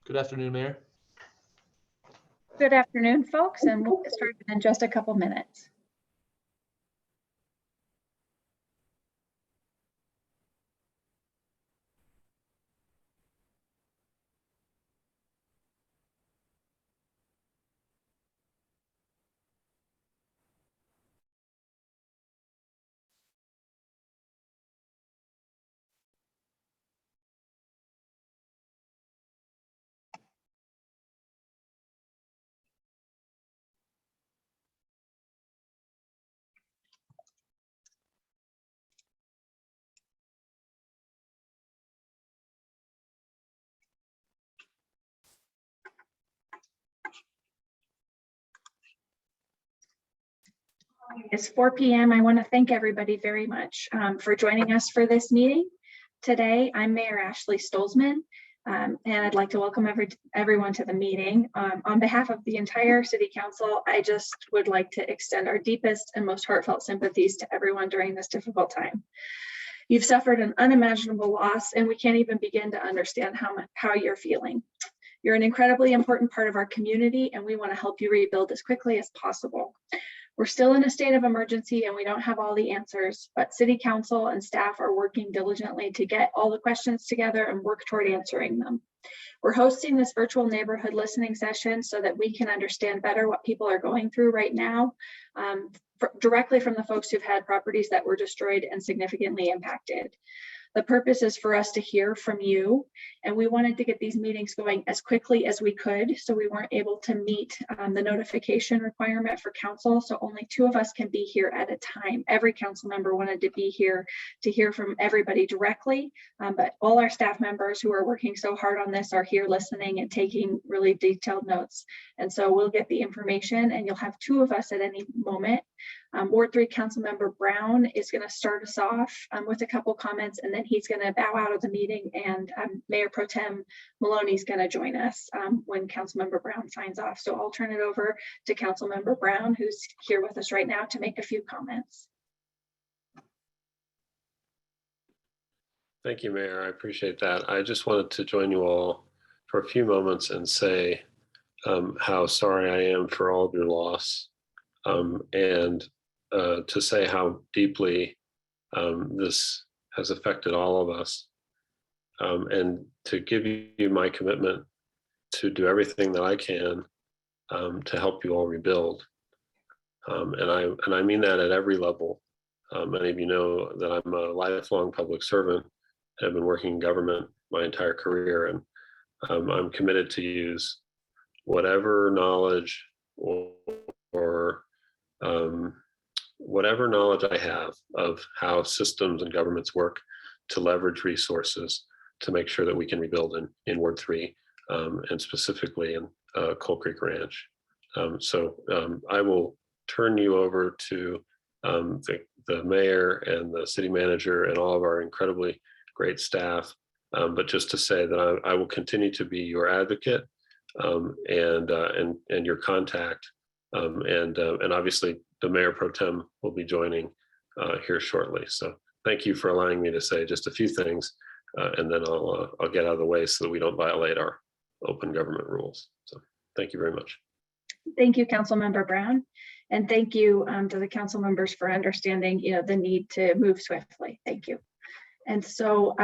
Good afternoon, Mayor. Good afternoon, folks, and we'll get started in just a couple minutes. It's 4 p.m. I want to thank everybody very much for joining us for this meeting. Today, I'm Mayor Ashley Stolzman, and I'd like to welcome everyone to the meeting. On behalf of the entire City Council, I just would like to extend our deepest and most heartfelt sympathies to everyone during this difficult time. You've suffered an unimaginable loss, and we can't even begin to understand how you're feeling. You're an incredibly important part of our community, and we want to help you rebuild as quickly as possible. We're still in a state of emergency and we don't have all the answers, but City Council and staff are working diligently to get all the questions together and work toward answering them. We're hosting this virtual neighborhood listening session so that we can understand better what people are going through right now, directly from the folks who've had properties that were destroyed and significantly impacted. The purpose is for us to hear from you, and we wanted to get these meetings going as quickly as we could, so we weren't able to meet the notification requirement for council, so only 2 of us can be here at a time. Every council member wanted to be here to hear from everybody directly, but all our staff members who are working so hard on this are here listening and taking really detailed notes. And so we'll get the information and you'll have 2 of us at any moment. Ward 3 Councilmember Brown is going to start us off with a couple comments, and then he's going to bow out of the meeting, and Mayor Pro Tem Maloney is going to join us when Councilmember Brown signs off. So I'll turn it over to Councilmember Brown, who's here with us right now, to make a few comments. Thank you, Mayor. I appreciate that. I just wanted to join you all for a few moments and say how sorry I am for all of your loss, and to say how deeply this has affected all of us, and to give you my commitment to do everything that I can to help you all rebuild. And I mean that at every level. Many of you know that I'm a lifelong public servant. I've been working in government my entire career, and I'm committed to use whatever knowledge or whatever knowledge I have of how systems and governments work to leverage resources to make sure that we can rebuild in Ward 3 and specifically in Coal Creek Ranch. So I will turn you over to the mayor and the city manager and all of our incredibly great staff. But just to say that I will continue to be your advocate and your contact. And obviously the Mayor Pro Tem will be joining here shortly. So thank you for allowing me to say just a few things, and then I'll get out of the way so that we don't violate our open government rules. So thank you very much. Thank you, Councilmember Brown, and thank you to the council members for understanding, the need to move swiftly. Thank you. And so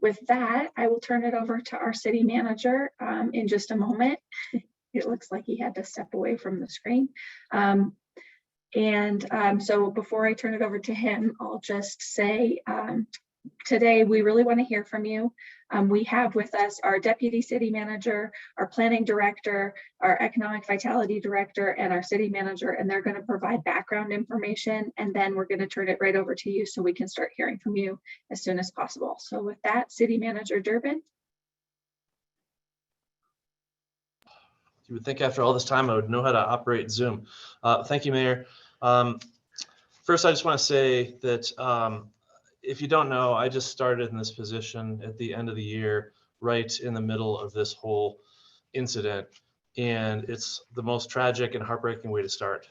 with that, I will turn it over to our city manager in just a moment. It looks like he had to step away from the screen. So before I turn it over to him, I'll just say today we really want to hear from you. We have with us our deputy city manager, our planning director, our economic vitality director, and our city manager, and they're going to provide background information, and then we're going to turn it right over to you so we can start hearing from you as soon as possible. So with that, city manager Durbin. You would think after all this time I would know how to operate Zoom. Thank you, Mayor. First, I just want to say that if you don't know, I just started in this position at the end of the year, right in the middle of this whole incident, and it's the most tragic and heartbreaking way to start.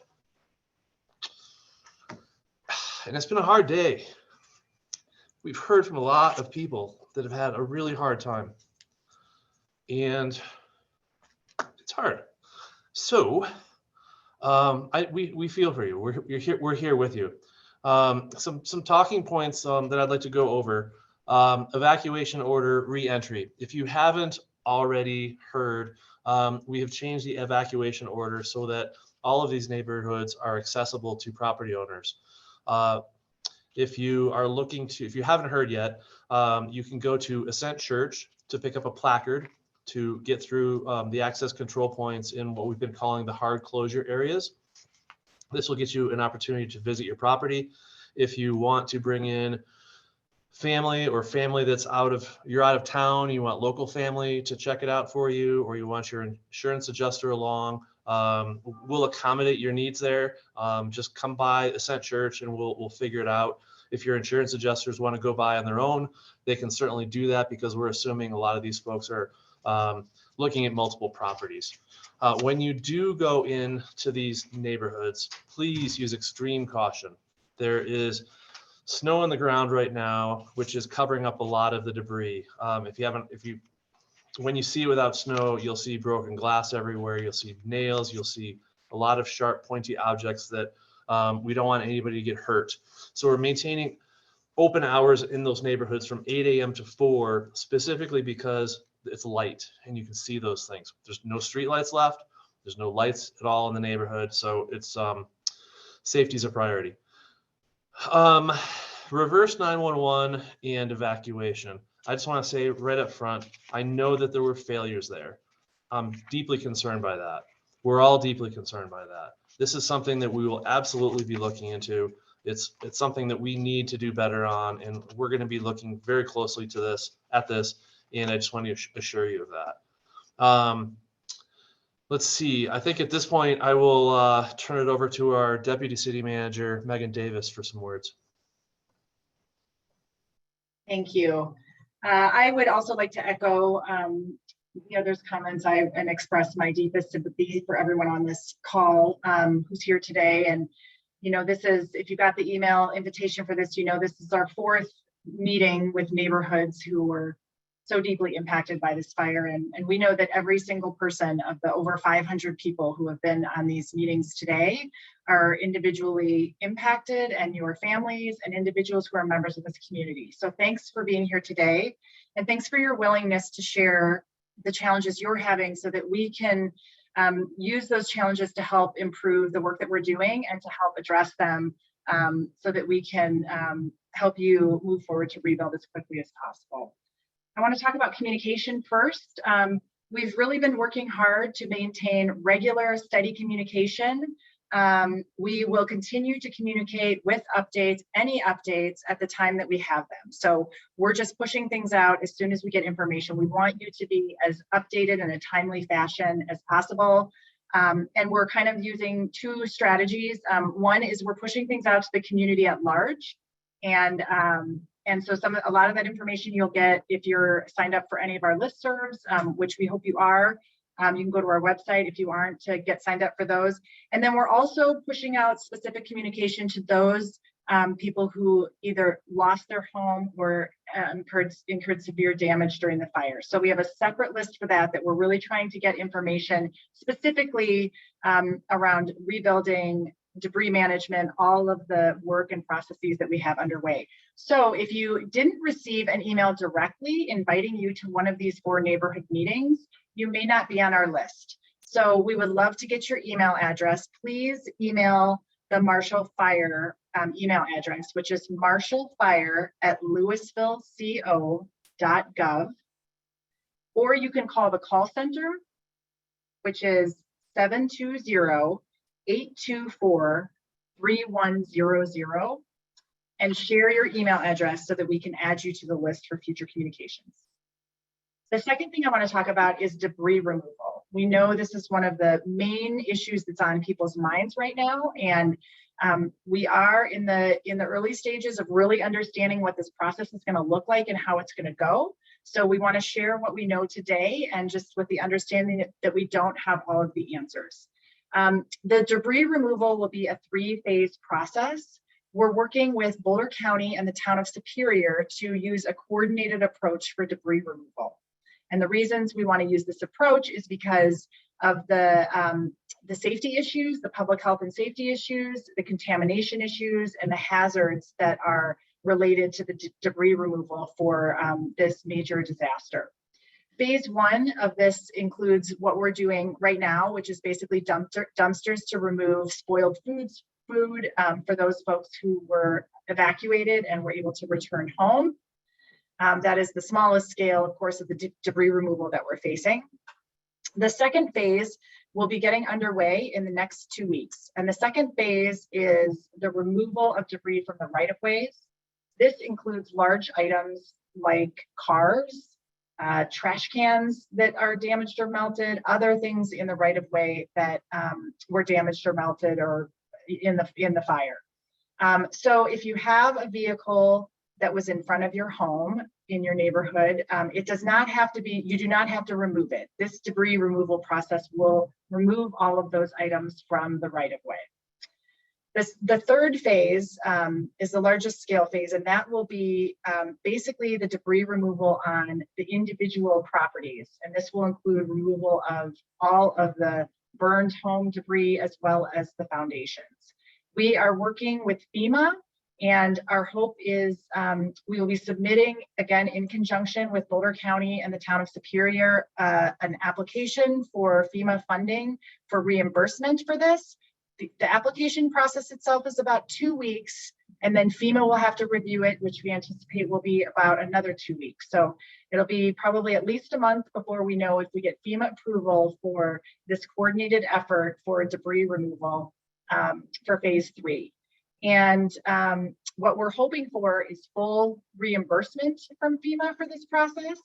And it's been a hard day. We've heard from a lot of people that have had a really hard time. and it's hard. So we feel for you. We're here with you. Some talking points that I'd like to go over. Evacuation order re-entry. If you haven't already heard, we have changed the evacuation order so that all of these neighborhoods are accessible to property owners. If you haven't heard yet, you can go to Ascent Church to pick up a placard to get through the access control points in what we've been calling the hard closure areas. This will get you an opportunity to visit your property. If you want to bring in family or family that's you're out of town, you want local family to check it out for you, or you want your insurance adjuster along, we'll accommodate your needs there. Just come by Ascent Church and we'll figure it out. If your insurance adjusters want to go by on their own, they can certainly do that, because we're assuming a lot of these folks are looking at multiple properties. When you do go into these neighborhoods, please use extreme caution. There is snow on the ground right now, which is covering up a lot of the debris. When you see it without snow, you'll see broken glass everywhere. You'll see nails. You'll see a lot of sharp, pointy objects that we don't want anybody to get hurt. So we're maintaining open hours in those neighborhoods from 8 a.m. to 4, specifically because it's light and you can see those things. There's no street lights left. There's no lights at all in the neighborhood. So it's safety is a priority. Reverse 911 and evacuation. I just want to say right up front, I know that there were failures there. I'm deeply concerned by that. We're all deeply concerned by that. This is something that we will absolutely be looking into. It's something that we need to do better on, and we're going to be looking very closely at this, and I just want to assure you of that. Let's see. I think at this point, I will turn it over to our Deputy City Manager, Megan Davis, for some words. Thank you. I would also like to echo the others' comments and express my deepest sympathy for everyone on this call who's here today. And, this is, if you got the email invitation for this, this is our 4th meeting with neighborhoods who were so deeply impacted by this fire. And we know that every single person of the over 500 people who have been on these meetings today are individually impacted, and your families and individuals who are members of this community. So thanks for being here today. And thanks for your willingness to share the challenges you're having so that we can use those challenges to help improve the work that we're doing and to help address them so that we can help you move forward to rebuild as quickly as possible. I want to talk about communication first. We've really been working hard to maintain regular, steady communication. We will continue to communicate with updates, any updates at the time that we have them. So we're just pushing things out as soon as we get information. We want you to be as updated in a timely fashion as possible. And we're kind of using 2 strategies. One is we're pushing things out to the community at large. And so a lot of that information you'll get if you're signed up for any of our listservs, which we hope you are. You can go to our website if you aren't to get signed up for those. And then we're also pushing out specific communication to those people who either lost their home or incurred severe damage during the fire. So we have a separate list for that we're really trying to get information specifically around rebuilding, debris management, all of the work and processes that we have underway. So if you didn't receive an email directly inviting you to one of these 4 neighborhood meetings, you may not be on our list. So we would love to get your email address. Please email the Marshall Fire email address, which is marshallfire@louisvilleco.gov. Or you can call the call center, which is 720-824-3100, and share your email address so that we can add you to the list for future communications. The second thing I want to talk about is debris removal. We know this is one of the main issues that's on people's minds right now, and we are in the early stages of really understanding what this process is going to look like and how it's going to go. So we want to share what we know today, and just with the understanding that we don't have all of the answers. The debris removal will be a 3-phase process. We're working with Boulder County and the town of Superior to use a coordinated approach for debris removal. And the reasons we want to use this approach is because of the safety issues, the public health and safety issues, the contamination issues, and the hazards that are related to the debris removal for this major disaster. Phase one of this includes what we're doing right now, which is basically dumpsters to remove spoiled food for those folks who were evacuated and were able to return home. That is the smallest scale, of course, of the debris removal that we're facing. The second phase will be getting underway in the next 2 weeks. And the second phase is the removal of debris from the right-of-ways. This includes large items like cars, trash cans that are damaged or melted, other things in the right-of-way that were damaged or melted or in the fire. So if you have a vehicle that was in front of your home in your neighborhood, it does not have to be, you do not have to remove it. This debris removal process will remove all of those items from the right-of-way. The third phase is the largest scale phase, and that will be basically the debris removal on the individual properties. And this will include removal of all of the burned home debris as well as the foundations. We are working with FEMA, and our hope is we will be submitting, again, in conjunction with Boulder County and the town of Superior, an application for FEMA funding for reimbursement for this. The application process itself is about 2 weeks, and then FEMA will have to review it, which we anticipate will be about another 2 weeks. So it'll be probably at least a month before we know if we get FEMA approval for this coordinated effort for debris removal for phase 3. And what we're hoping for is full reimbursement from FEMA for this process.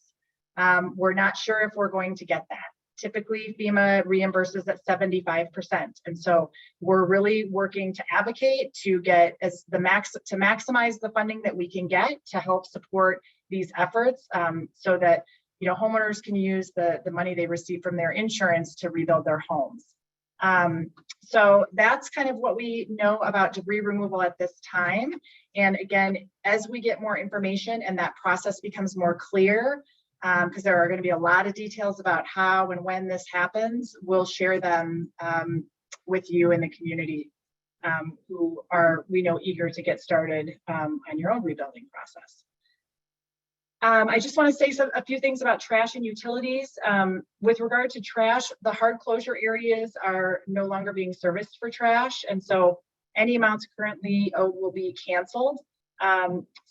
We're not sure if we're going to get that. Typically, FEMA reimburses at 75%. And so we're really working to advocate to get to maximize the funding that we can get to help support these efforts so that homeowners can use the money they receive from their insurance to rebuild their homes. So that's kind of what we know about debris removal at this time. And again, as we get more information and that process becomes more clear, because there are going to be a lot of details about how and when this happens, we'll share them with you in the community who are, we know, eager to get started on your own rebuilding process. I just want to say a few things about trash and utilities. With regard to trash, the hard closure areas are no longer being serviced for trash, and so any amounts currently owed will be canceled.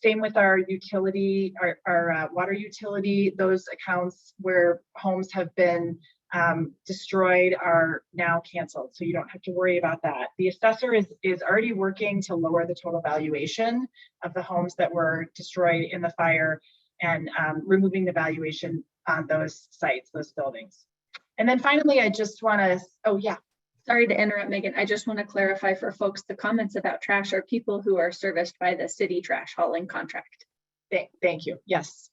Same with our utility, our water utility. Those accounts where homes have been destroyed are now canceled, so you don't have to worry about that. The assessor is already working to lower the total valuation of the homes that were destroyed in the fire and removing the valuation on those sites, those buildings. And then finally, I just want to, oh yeah. Sorry to interrupt, Megan. I just want to clarify for folks, the comments about trash are people who are serviced by the city trash hauling contract. Thank you. Yes,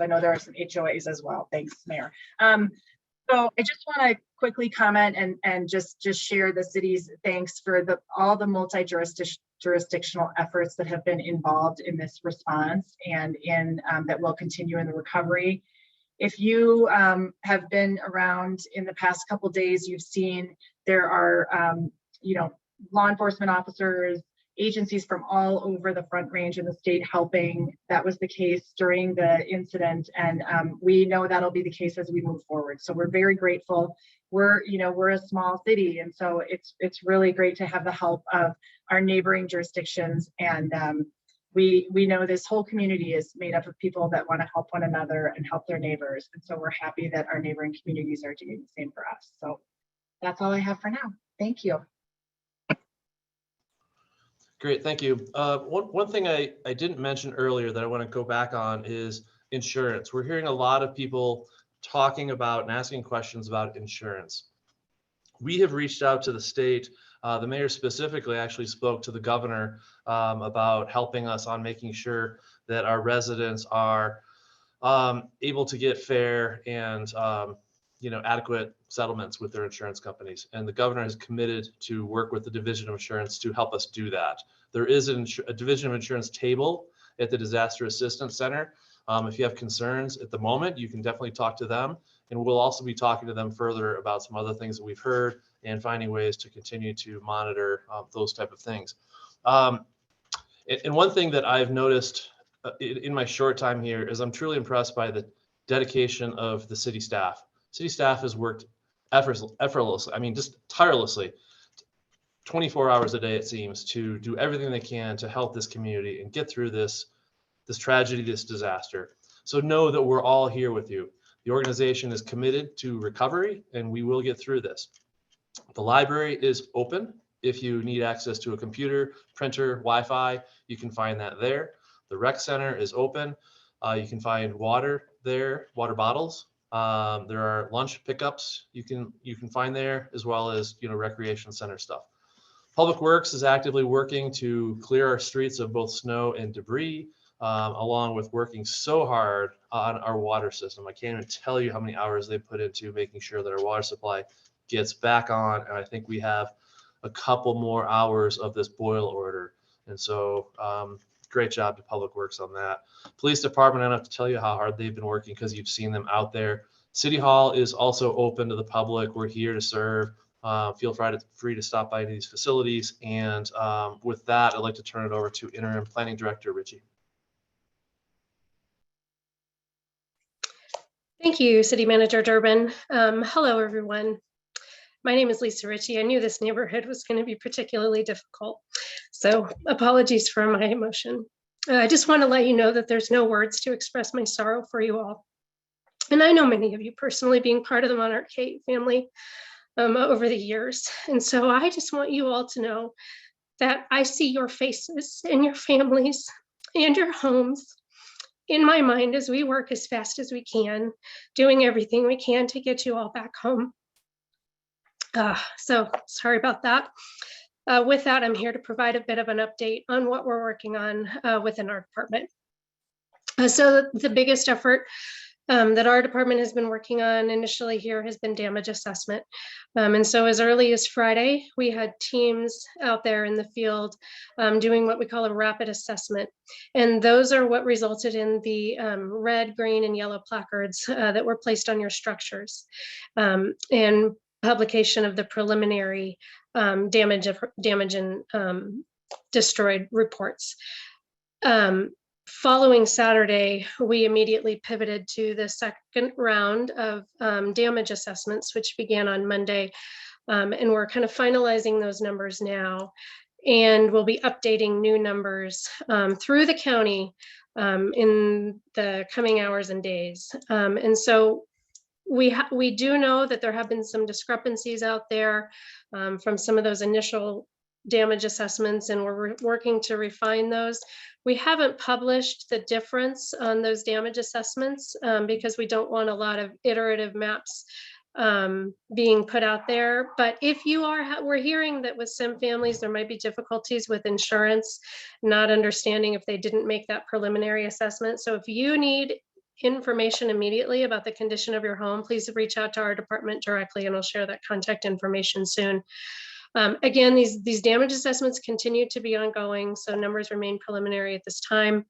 I know there are some HOAs as well. Thanks, Mayor. So I just want to quickly comment and just share the city's thanks for all the multi-jurisdictional efforts that have been involved in this response and that will continue in the recovery. If you have been around in the past couple of days, you've seen there are law enforcement officers, agencies from all over the Front Range in the state helping. That was the case during the incident, and we know that'll be the case as we move forward. So we're very grateful. We're a small city, and so it's really great to have the help of our neighboring jurisdictions. And we know this whole community is made up of people that want to help one another and help their neighbors. And so we're happy that our neighboring communities are doing the same for us. So that's all I have for now. Thank you. Great, thank you. One thing I didn't mention earlier that I want to go back on is insurance. We're hearing a lot of people talking about and asking questions about insurance. We have reached out to the state. The mayor specifically actually spoke to the governor about helping us on making sure that our residents are able to get fair and adequate settlements with their insurance companies. And the governor has committed to work with the Division of Insurance to help us do that. There is a Division of Insurance table at the Disaster Assistance Center. If you have concerns at the moment, you can definitely talk to them, and we'll also be talking to them further about some other things that we've heard and finding ways to continue to monitor those type of things. And one thing that I've noticed in my short time here is I'm truly impressed by the dedication of the city staff. City staff has worked effortlessly, I mean, just tirelessly, 24 hours a day, it seems, to do everything they can to help this community and get through this tragedy, this disaster. So know that we're all here with you. The organization is committed to recovery, and we will get through this. The library is open. If you need access to a computer, printer, Wi-Fi, you can find that there. The rec center is open. You can find water there, water bottles. There are lunch pickups you can find there, as well as recreation center stuff. Public Works is actively working to clear our streets of both snow and debris, along with working so hard on our water system. I can't even tell you how many hours they put into making sure that our water supply gets back on. And I think we have a couple more hours of this boil order. And so great job to Public Works on that. Police Department, I don't have to tell you how hard they've been working because you've seen them out there. City Hall is also open to the public. We're here to serve. Feel free to stop by any of these facilities. And with that, I'd like to turn it over to Interim Planning Director Richie. Thank you, City Manager Durbin. Hello, everyone. My name is Lisa Ritchie. I knew this neighborhood was going to be particularly difficult, so apologies for my emotion. I just want to let you know that there's no words to express my sorrow for you all. And I know many of you personally, being part of the Monarch Kate family over the years. And so I just want you all to know that I see your faces and your families and your homes in my mind as we work as fast as we can, doing everything we can to get you all back home. So sorry about that. With that, I'm here to provide a bit of an update on what we're working on within our department. So the biggest effort that our department has been working on initially here has been damage assessment. And so as early as Friday, we had teams out there in the field doing what we call a rapid assessment. And those are what resulted in the red, green, and yellow placards that were placed on your structures. And publication of the preliminary damage and destroyed reports. Following Saturday, we immediately pivoted to the second round of damage assessments, which began on Monday. And we're kind of finalizing those numbers now. And we'll be updating new numbers through the county in the coming hours and days. And so we do know that there have been some discrepancies out there from some of those initial damage assessments, and we're working to refine those. We haven't published the difference on those damage assessments because we don't want a lot of iterative maps being put out there. But if you are, we're hearing that with some families, there might be difficulties with insurance, not understanding if they didn't make that preliminary assessment. So if you need information immediately about the condition of your home, please reach out to our department directly, and I'll share that contact information soon. Again, these damage assessments continue to be ongoing, so numbers remain preliminary at this time.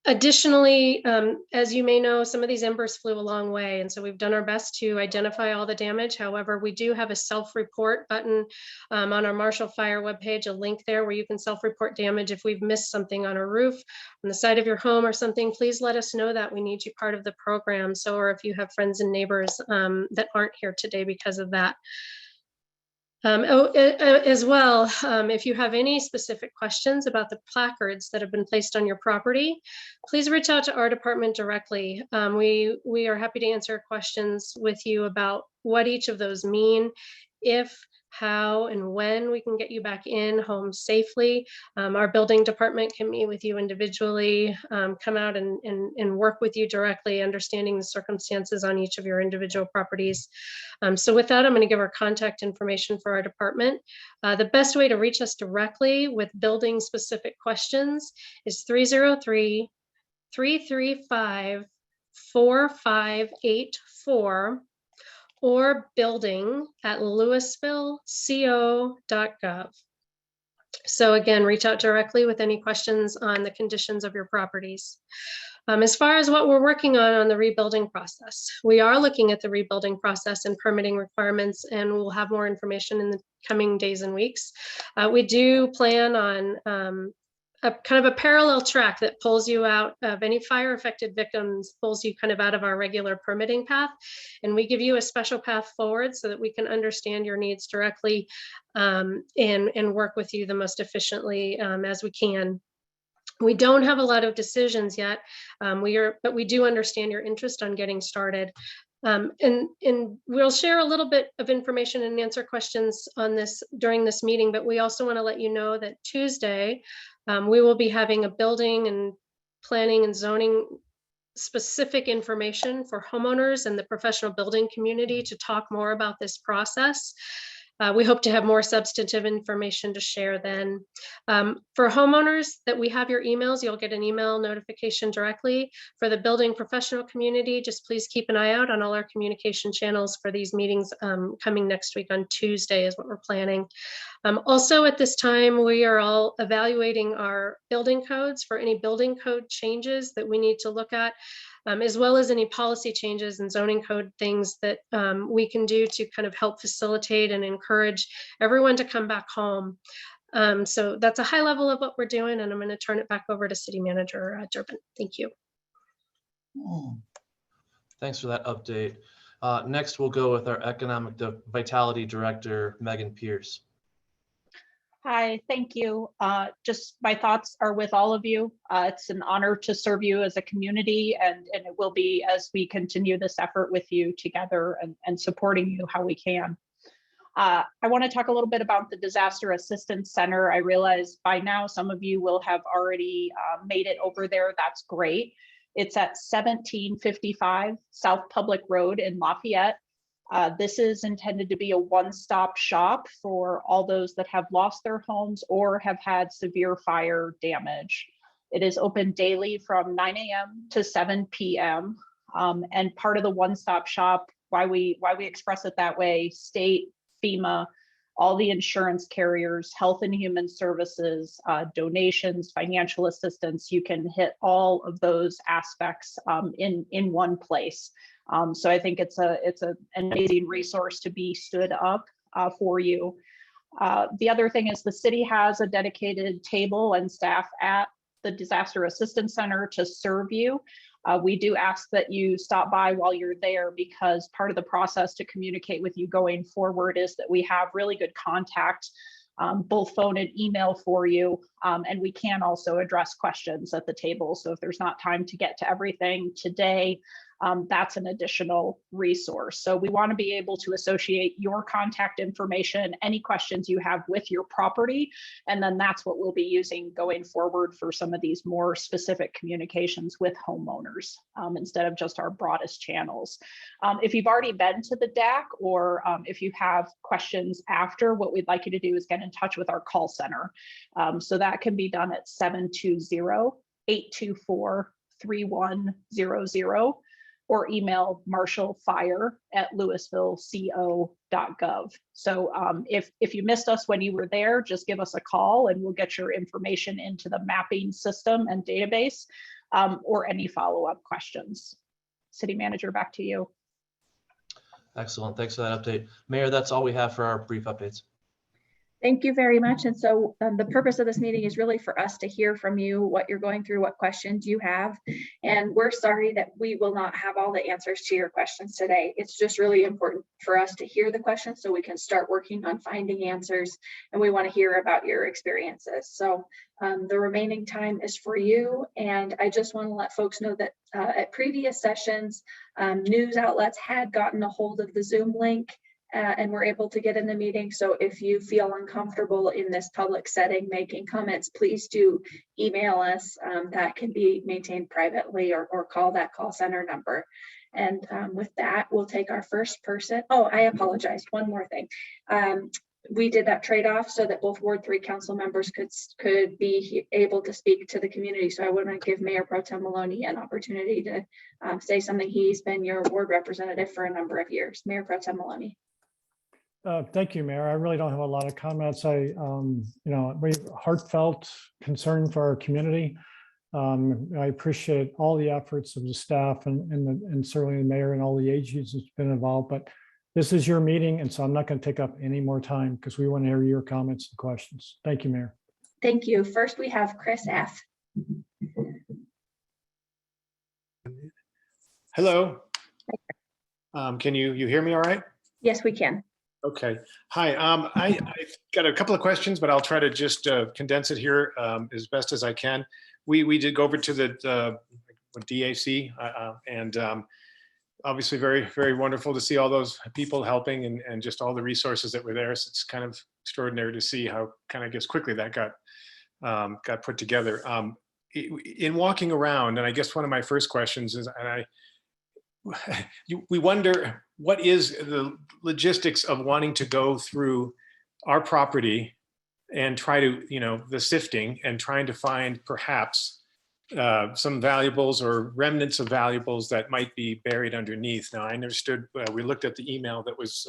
Additionally, as you may know, some of these embers flew a long way, and so we've done our best to identify all the damage. However, we do have a self-report button on our Marshall Fire webpage, a link there where you can self-report damage. If we've missed something on a roof, on the side of your home or something, please let us know that. We need you part of the program. So, or if you have friends and neighbors that aren't here today because of that. As well, if you have any specific questions about the placards that have been placed on your property, please reach out to our department directly. We are happy to answer questions with you about what each of those mean, if, how, and when we can get you back in home safely. Our building department can meet with you individually, come out and work with you directly, understanding the circumstances on each of your individual properties. So with that, I'm going to give our contact information for our department. The best way to reach us directly with building specific questions is 303-335-4584 or building@louisvilleco.gov. So again, reach out directly with any questions on the conditions of your properties. As far as what we're working on the rebuilding process, we are looking at the rebuilding process and permitting requirements, and we'll have more information in the coming days and weeks. We do plan on a kind of a parallel track that pulls you out of any fire affected victims, pulls you kind of out of our regular permitting path. And we give you a special path forward so that we can understand your needs directly and work with you the most efficiently as we can. We don't have a lot of decisions yet, but we do understand your interest on getting started. And we'll share a little bit of information and answer questions on this during this meeting, but we also want to let you know that Tuesday, we will be having a building and planning and zoning specific information for homeowners and the professional building community to talk more about this process. We hope to have more substantive information to share then. For homeowners that we have your emails, you'll get an email notification directly. For the building professional community, just please keep an eye out on all our communication channels for these meetings coming next week on Tuesday is what we're planning. Also at this time, we are all evaluating our building codes for any building code changes that we need to look at. As well as any policy changes and zoning code things that we can do to kind of help facilitate and encourage everyone to come back home. So that's a high level of what we're doing, and I'm going to turn it back over to City Manager Durbin. Thank you. Thanks for that update. Next, we'll go with our Economic Vitality Director, Megan Pierce. Hi, thank you. Just my thoughts are with all of you. It's an honor to serve you as a community, and it will be as we continue this effort with you together and supporting you how we can. I want to talk a little bit about the Disaster Assistance Center. I realize by now some of you will have already made it over there. That's great. It's at 1755 South Public Road in Lafayette. This is intended to be a one-stop shop for all those that have lost their homes or have had severe fire damage. It is open daily from 9 a.m. to 7 p.m. And part of the one-stop shop, why we express it that way, state, FEMA, all the insurance carriers, Health and Human Services, donations, financial assistance, you can hit all of those aspects in one place. So I think it's an amazing resource to be stood up for you. The other thing is the city has a dedicated table and staff at the Disaster Assistance Center to serve you. We do ask that you stop by while you're there, because part of the process to communicate with you going forward is that we have really good contact, both phone and email for you. And we can also address questions at the table. So if there's not time to get to everything today, that's an additional resource. So we want to be able to associate your contact information, any questions you have with your property, and then that's what we'll be using going forward for some of these more specific communications with homeowners instead of just our broadest channels. If you've already been to the DAC, or if you have questions after, what we'd like you to do is get in touch with our call center. So that can be done at 720-824-3100. or email marshallfire@louisvilleco.gov. So if you missed us when you were there, just give us a call and we'll get your information into the mapping system and database, or any follow-up questions. City Manager, back to you. Excellent. Thanks for that update. Mayor, that's all we have for our brief updates. Thank you very much. And so the purpose of this meeting is really for us to hear from you, what you're going through, what questions you have. And we're sorry that we will not have all the answers to your questions today. It's just really important for us to hear the questions so we can start working on finding answers. And we want to hear about your experiences. So the remaining time is for you. And I just want to let folks know that at previous sessions, news outlets had gotten a hold of the Zoom link and we're able to get in the meeting. So if you feel uncomfortable in this public setting making comments, please do email us. That can be maintained privately, or call that call center number. And with that, we'll take our first person. Oh, I apologize. One more thing. We did that trade-off so that both Ward 3 council members could be able to speak to the community. So I want to give Mayor Pro Tem Maloney an opportunity to say something. He's been your ward representative for a number of years. Mayor Pro Tem Maloney. Thank you, Mayor. I really don't have a lot of comments. We heartfelt concern for our community. I appreciate all the efforts of the staff and certainly the mayor and all the agencies that's been involved, but this is your meeting, and so I'm not going to take up any more time because we want to hear your comments and questions. Thank you, Mayor. Thank you. First, we have Chris F. Hello. Can you hear me all right? Yes, we can. Okay. Hi. I've got a couple of questions, but I'll try to just condense it here as best as I can. We did go over to the DAC and obviously very, very wonderful to see all those people helping and just all the resources that were there. So it's kind of extraordinary to see how kind of, I guess, quickly that got put together. In walking around, and I guess one of my first questions is, we wonder what is the logistics of wanting to go through our property and try to, the sifting and trying to find perhaps some valuables or remnants of valuables that might be buried underneath. Now, I understood, we looked at the email that was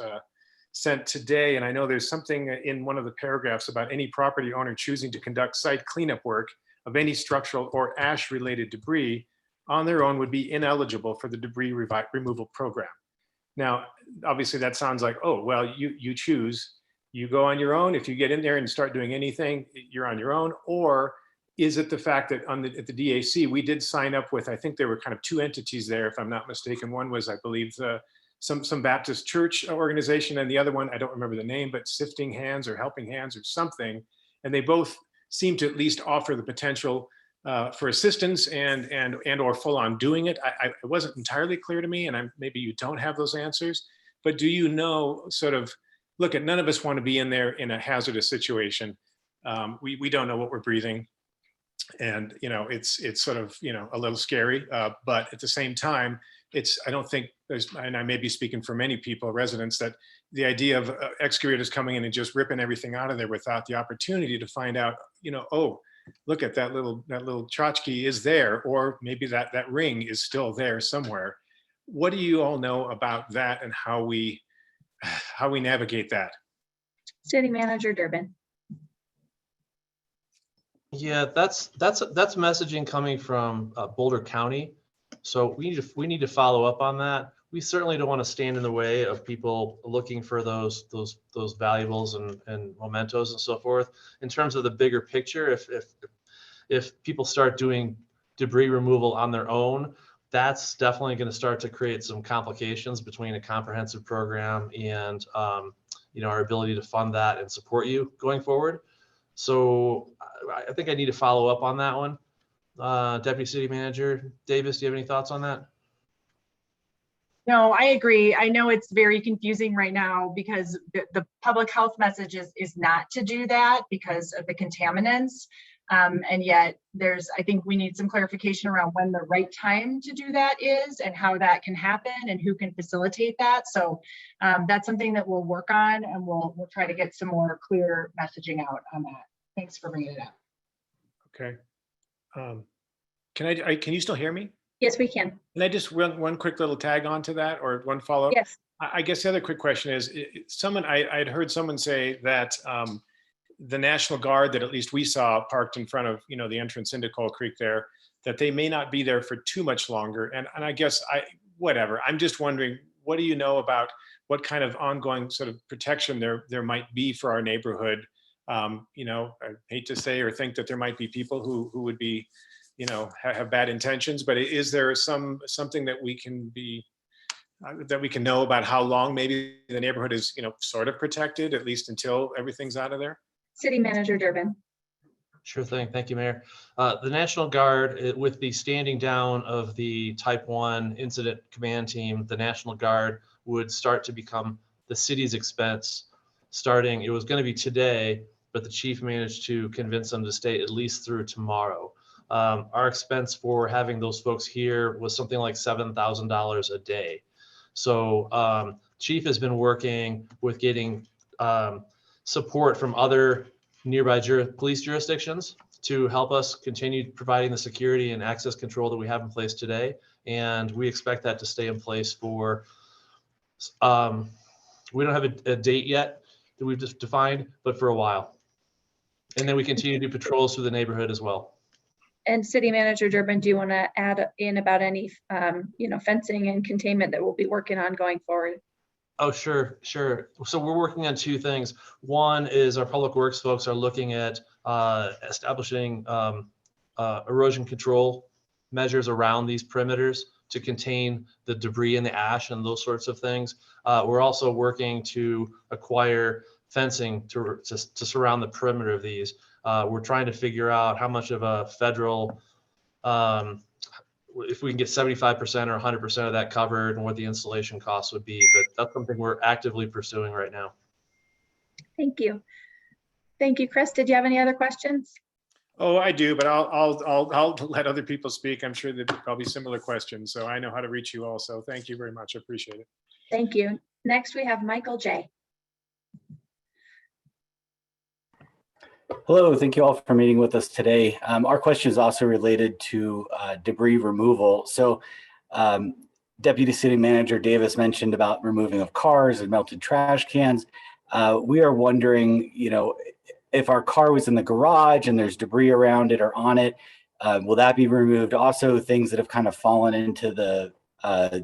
sent today, and I know there's something in one of the paragraphs about any property owner choosing to conduct site cleanup work of any structural or ash related debris on their own would be ineligible for the debris removal program. Now, obviously that sounds like, oh, well, you choose, you go on your own. If you get in there and start doing anything, you're on your own. Or is it the fact that at the DAC, we did sign up with, I think there were kind of two entities there, if I'm not mistaken. One was, I believe, some Baptist church organization, and the other one, I don't remember the name, but Sifting Hands or Helping Hands or something. And they both seem to at least offer the potential for assistance and or full on doing it. It wasn't entirely clear to me, and maybe you don't have those answers, but do you know, sort of, look, none of us want to be in there in a hazardous situation. We don't know what we're breathing, and it's sort of a little scary, but at the same time, I don't think there's, and I may be speaking for many people, residents, that the idea of excavators coming in and just ripping everything out of there without the opportunity to find out, oh, look at that little tchotchke is there, or maybe that ring is still there somewhere. What do you all know about that and how we navigate that? City Manager Durbin. Yeah, that's messaging coming from Boulder County. So we need to follow up on that. We certainly don't want to stand in the way of people looking for those valuables and mementos and so forth. In terms of the bigger picture, if people start doing debris removal on their own, that's definitely going to start to create some complications between a comprehensive program and our ability to fund that and support you going forward. So I think I need to follow up on that one. Deputy City Manager Davis, do you have any thoughts on that? No, I agree. I know it's very confusing right now because the public health message is not to do that because of the contaminants. And yet I think we need some clarification around when the right time to do that is and how that can happen and who can facilitate that. So that's something that we'll work on, and we'll try to get some more clear messaging out on that. Thanks for bringing it up. Okay. Can you still hear me? Yes, we can. Can I just run one quick little tag on to that, or one follow-up? Yes. I guess the other quick question is, I'd heard someone say that the National Guard that at least we saw parked in front of the entrance into Coal Creek there, that they may not be there for too much longer. And I guess whatever. I'm just wondering, what do you know about what kind of ongoing sort of protection there might be for our neighborhood? I hate to say or think that there might be people who would be have bad intentions, but is there something that we can know about how long maybe the neighborhood is sort of protected, at least until everything's out of there? City Manager Durbin. Sure thing. Thank you, Mayor. The National Guard, with the standing down of the Type 1 Incident Command Team, the National Guard would start to become the city's expense starting. It was going to be today, but the chief managed to convince them to stay at least through tomorrow. Our expense for having those folks here was something like $7,000 a day. So Chief has been working with getting support from other nearby police jurisdictions to help us continue providing the security and access control that we have in place today. And we expect that to stay in place for We don't have a date yet that we've just defined, but for a while. And then we continue to do patrols through the neighborhood as well. And City Manager Durbin, do you want to add in about any, fencing and containment that we'll be working on going forward? Oh, sure. So we're working on two things. One is our public works folks are looking at establishing erosion control measures around these perimeters to contain the debris and the ash and those sorts of things. We're also working to acquire fencing to surround the perimeter of these. We're trying to figure out how much of a federal, if we can get 75% or 100% of that covered and what the installation costs would be, but that's something we're actively pursuing right now. Thank you. Thank you, Chris. Did you have any other questions? Oh, I do, but I'll let other people speak. I'm sure there'll be probably similar questions, so I know how to reach you also. Thank you very much. I appreciate it. Thank you. Next, we have Michael J. Hello, thank you all for meeting with us today. Our question is also related to debris removal. So Deputy City Manager Davis mentioned about removing of cars and melted trash cans. We are wondering, if our car was in the garage and there's debris around it or on it, will that be removed? Also, things that have kind of fallen into the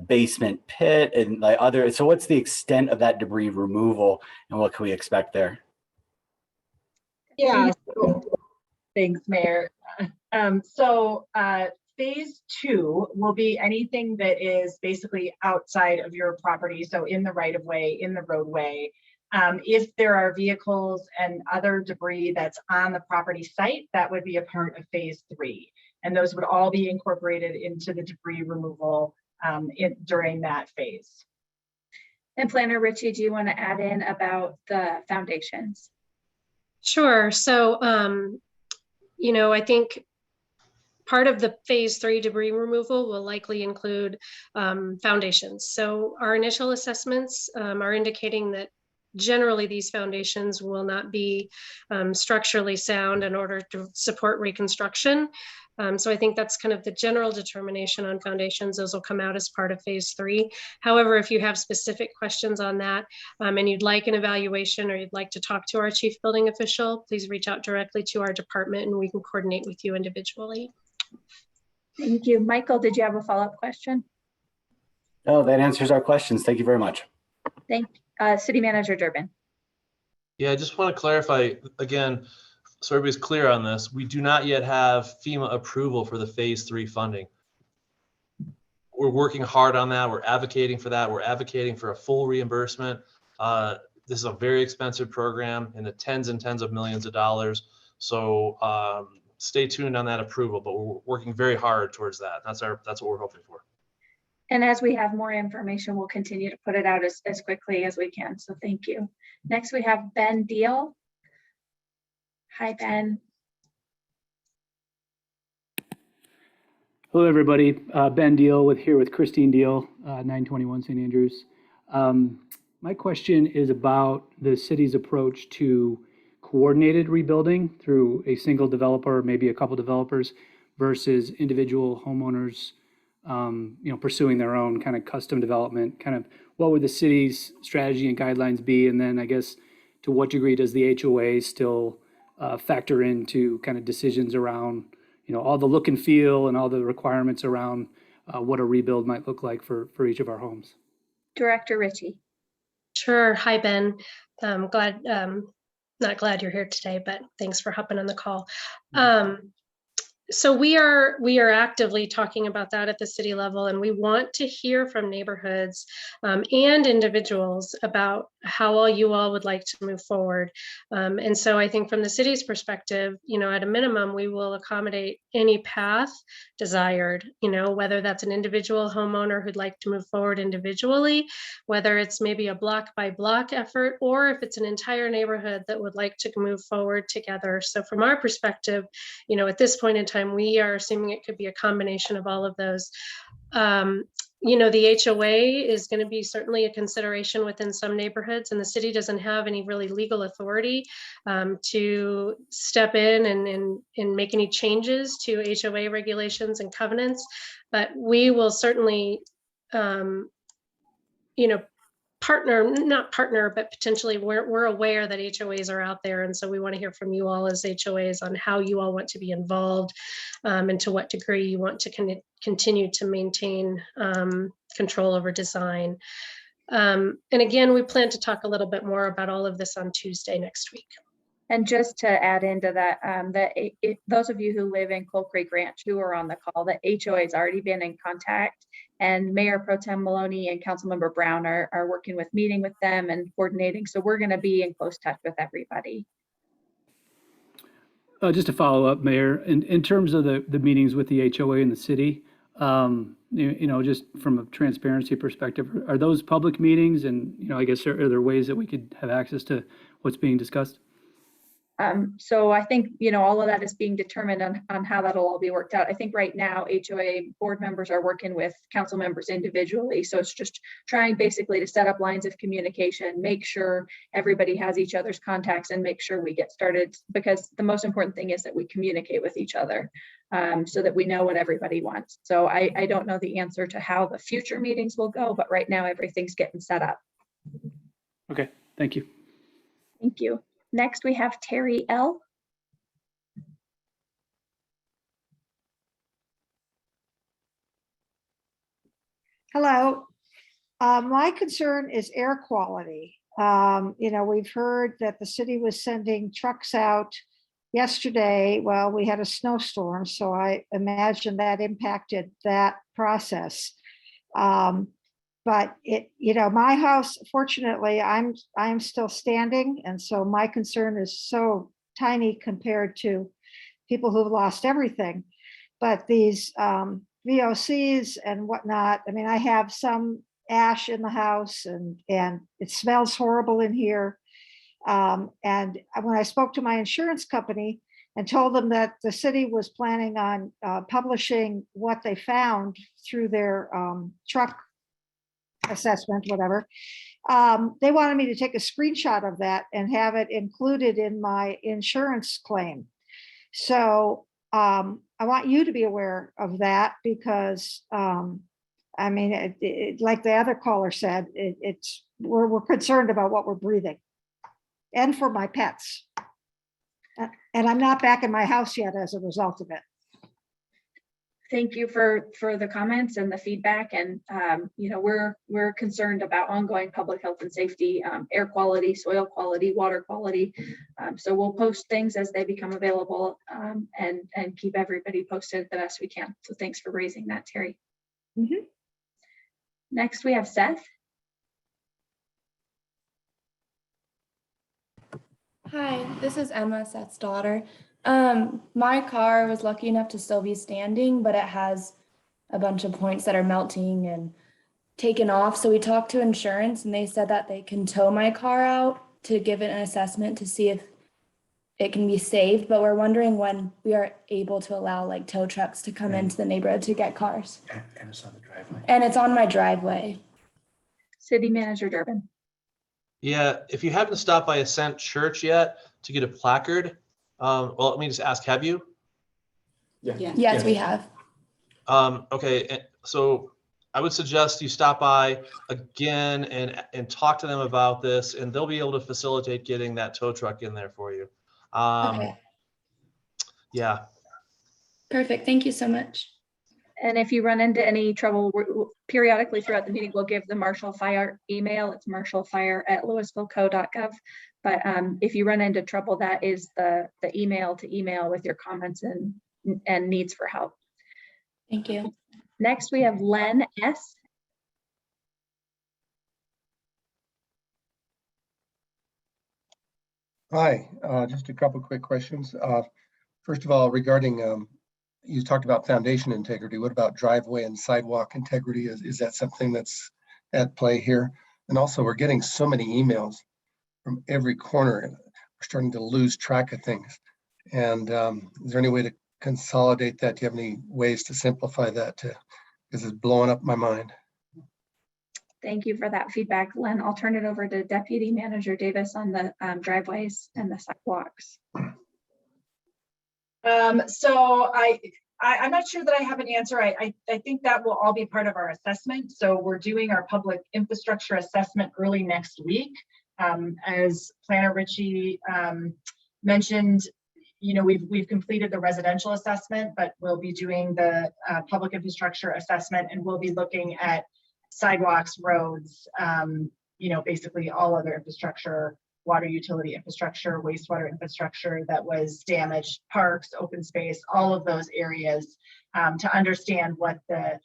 basement pit and like other. So what's the extent of that debris removal and what can we expect there? Yeah, thanks, Mayor. Phase 2 will be anything that is basically outside of your property, so in the right of way, in the roadway. If there are vehicles and other debris that's on the property site, that would be a part of phase 3. And those would all be incorporated into the debris removal during that phase. And Planner Richie, do you want to add in about the foundations? Sure. So, I think part of the phase 3 debris removal will likely include foundations. So our initial assessments are indicating that generally these foundations will not be structurally sound in order to support reconstruction. So I think that's kind of the general determination on foundations. Those will come out as part of phase 3. However, if you have specific questions on that and you'd like an evaluation or you'd like to talk to our chief building official, please reach out directly to our department and we can coordinate with you individually. Thank you. Michael, did you have a follow-up question? Oh, that answers our questions. Thank you very much. Thank City Manager Durbin. Yeah, I just want to clarify again, so everybody's clear on this. We do not yet have FEMA approval for the phase 3 funding. We're working hard on that. We're advocating for that. We're advocating for a full reimbursement. This is a very expensive program in the tens and tens of millions of dollars. So stay tuned on that approval, but we're working very hard towards that. That's what we're hoping for. And as we have more information, we'll continue to put it out as quickly as we can. So thank you. Next, we have Ben Deal. Hi, Ben. Hello, everybody. Ben Deal here with Christine Deal, 921 St Andrews. My question is about the city's approach to coordinated rebuilding through a single developer, maybe a couple developers, versus individual homeowners, pursuing their own kind of custom development. Kind of what would the city's strategy and guidelines be? And then I guess to what degree does the HOA still factor into kind of decisions around, all the look and feel and all the requirements around what a rebuild might look like for each of our homes? Director Ritchie. Sure. Hi, Ben. I'm glad, not glad you're here today, but thanks for hopping on the call. So we are actively talking about that at the city level, and we want to hear from neighborhoods and individuals about how all you all would like to move forward. And so I think from the city's perspective, at a minimum, we will accommodate any path desired, whether that's an individual homeowner who'd like to move forward individually, whether it's maybe a block by block effort, or if it's an entire neighborhood that would like to move forward together. So from our perspective, at this point in time, we are assuming it could be a combination of all of those. The HOA is going to be certainly a consideration within some neighborhoods, and the city doesn't have any really legal authority to step in and make any changes to HOA regulations and covenants. But we will certainly, not partner, but potentially we're aware that HOAs are out there. And so we want to hear from you all as HOAs on how you all want to be involved and to what degree you want to continue to maintain control over design. And again, we plan to talk a little bit more about all of this on Tuesday next week. And just to add into that, those of you who live in Coal Creek Ranch who are on the call, the HOA has already been in contact, and Mayor Pro Tem Maloney and Councilmember Brown are working with meeting with them and coordinating. So we're going to be in close touch with everybody. Just to follow up, Mayor, in terms of the meetings with the HOA and the city, just from a transparency perspective, are those public meetings? And, I guess, are there ways that we could have access to what's being discussed? So I think, all of that is being determined on how that'll all be worked out. I think right now HOA board members are working with council members individually. So it's just trying basically to set up lines of communication, make sure everybody has each other's contacts, and make sure we get started, because the most important thing is that we communicate with each other so that we know what everybody wants. So I don't know the answer to how the future meetings will go, but right now everything's getting set up. Okay, thank you. Thank you. Next, we have Terry L. Hello. My concern is air quality. We've heard that the city was sending trucks out yesterday. Well, we had a snowstorm, so I imagine that impacted that process. But my house, fortunately, I'm still standing. And so my concern is so tiny compared to people who've lost everything. But these VOCs and whatnot, I mean, I have some ash in the house and it smells horrible in here. And when I spoke to my insurance company and told them that the city was planning on publishing what they found through their truck assessment, whatever, they wanted me to take a screenshot of that and have it included in my insurance claim. So I want you to be aware of that, because like the other caller said, we're concerned about what we're breathing, and for my pets. And I'm not back in my house yet as a result of it. Thank you for the comments and the feedback. And, we're concerned about ongoing public health and safety, air quality, soil quality, water quality. So we'll post things as they become available and keep everybody posted the best we can. So thanks for raising that, Terry. Mm-hmm. Next, we have Seth. Hi, this is Emma, Seth's daughter. My car was lucky enough to still be standing, but it has a bunch of points that are melting and taken off. So we talked to insurance and they said that they can tow my car out to give it an assessment to see if it can be saved. But we're wondering when we are able to allow like tow trucks to come into the neighborhood to get cars. And it's on the driveway. And it's on my driveway. City Manager Durbin. Yeah, if you haven't stopped by Ascent Church yet to get a placard, well, let me just ask, have you? Yes, we have. Okay, so I would suggest you stop by again and talk to them about this, and they'll be able to facilitate getting that tow truck in there for you. Okay. Yeah. Perfect. Thank you so much. And if you run into any trouble, periodically throughout the meeting, we'll give the Marshall Fire email. It's marshallfire@louisvilleco.gov. But if you run into trouble, that is the email to email with your comments and needs for help. Thank you. Next, we have Len S. Hi, just a couple quick questions. First of all, regarding, you talked about foundation integrity. What about driveway and sidewalk integrity? Is that something that's at play here? And also, we're getting so many emails from every corner, and we're starting to lose track of things. And is there any way to consolidate that? Do you have any ways to simplify that? Because it's blowing up my mind. Thank you for that feedback, Len. I'll turn it over to Deputy Manager Davis on the driveways and the sidewalks. So I'm not sure that I have an answer. I think that will all be part of our assessment. So we're doing our public infrastructure assessment early next week. As Planner Ritchie mentioned, you know, we've completed the residential assessment, but we'll be doing the public infrastructure assessment, and we'll be looking at sidewalks, roads, you know, basically all other infrastructure, water utility infrastructure, wastewater infrastructure that was damaged, parks, open space, all of those areas, to understand what the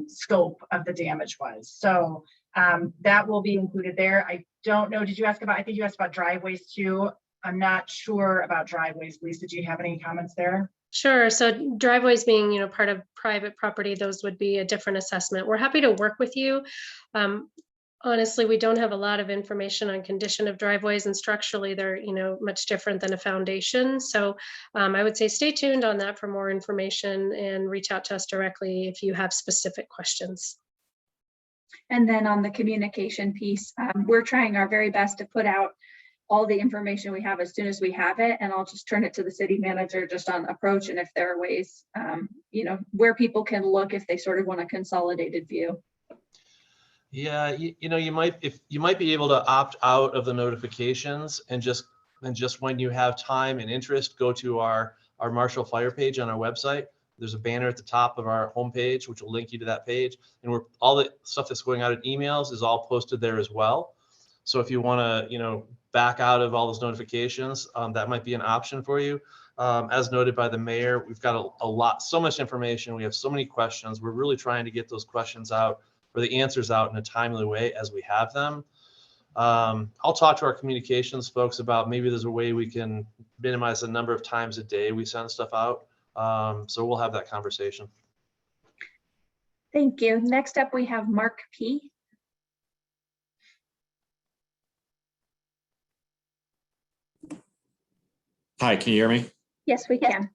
scope of the damage was. So that will be included there. I don't know, did you ask about, I think you asked about driveways too. I'm not sure about driveways. Lisa, do you have any comments there? Sure. So driveways being, you know, part of private property, those would be a different assessment. We're happy to work with you. Honestly, we don't have a lot of information on condition of driveways, and structurally they're, you know, much different than a foundation. So I would say stay tuned on that for more information and reach out to us directly if you have specific questions. And then on the communication piece, we're trying our very best to put out all the information we have as soon as we have it, and I'll just turn it to the city manager just on approach and if there are ways, you know, where people can look if they sort of want a consolidated view. Yeah, you know, you might be able to opt out of the notifications and just when you have time and interest, go to our Marshall Fire page on our website. There's a banner at the top of our homepage, which will link you to that page. And all the stuff that's going out in emails is all posted there as well. So if you want to, you know, back out of all those notifications, that might be an option for you. As noted by the mayor, we've got so much information. We have so many questions. We're really trying to get those questions out, or the answers out, in a timely way as we have them. I'll talk to our communications folks about maybe there's a way we can minimize the number of times a day we send stuff out. So we'll have that conversation. Thank you. Next up, we have Mark P. Hi, can you hear me? Yes, we can.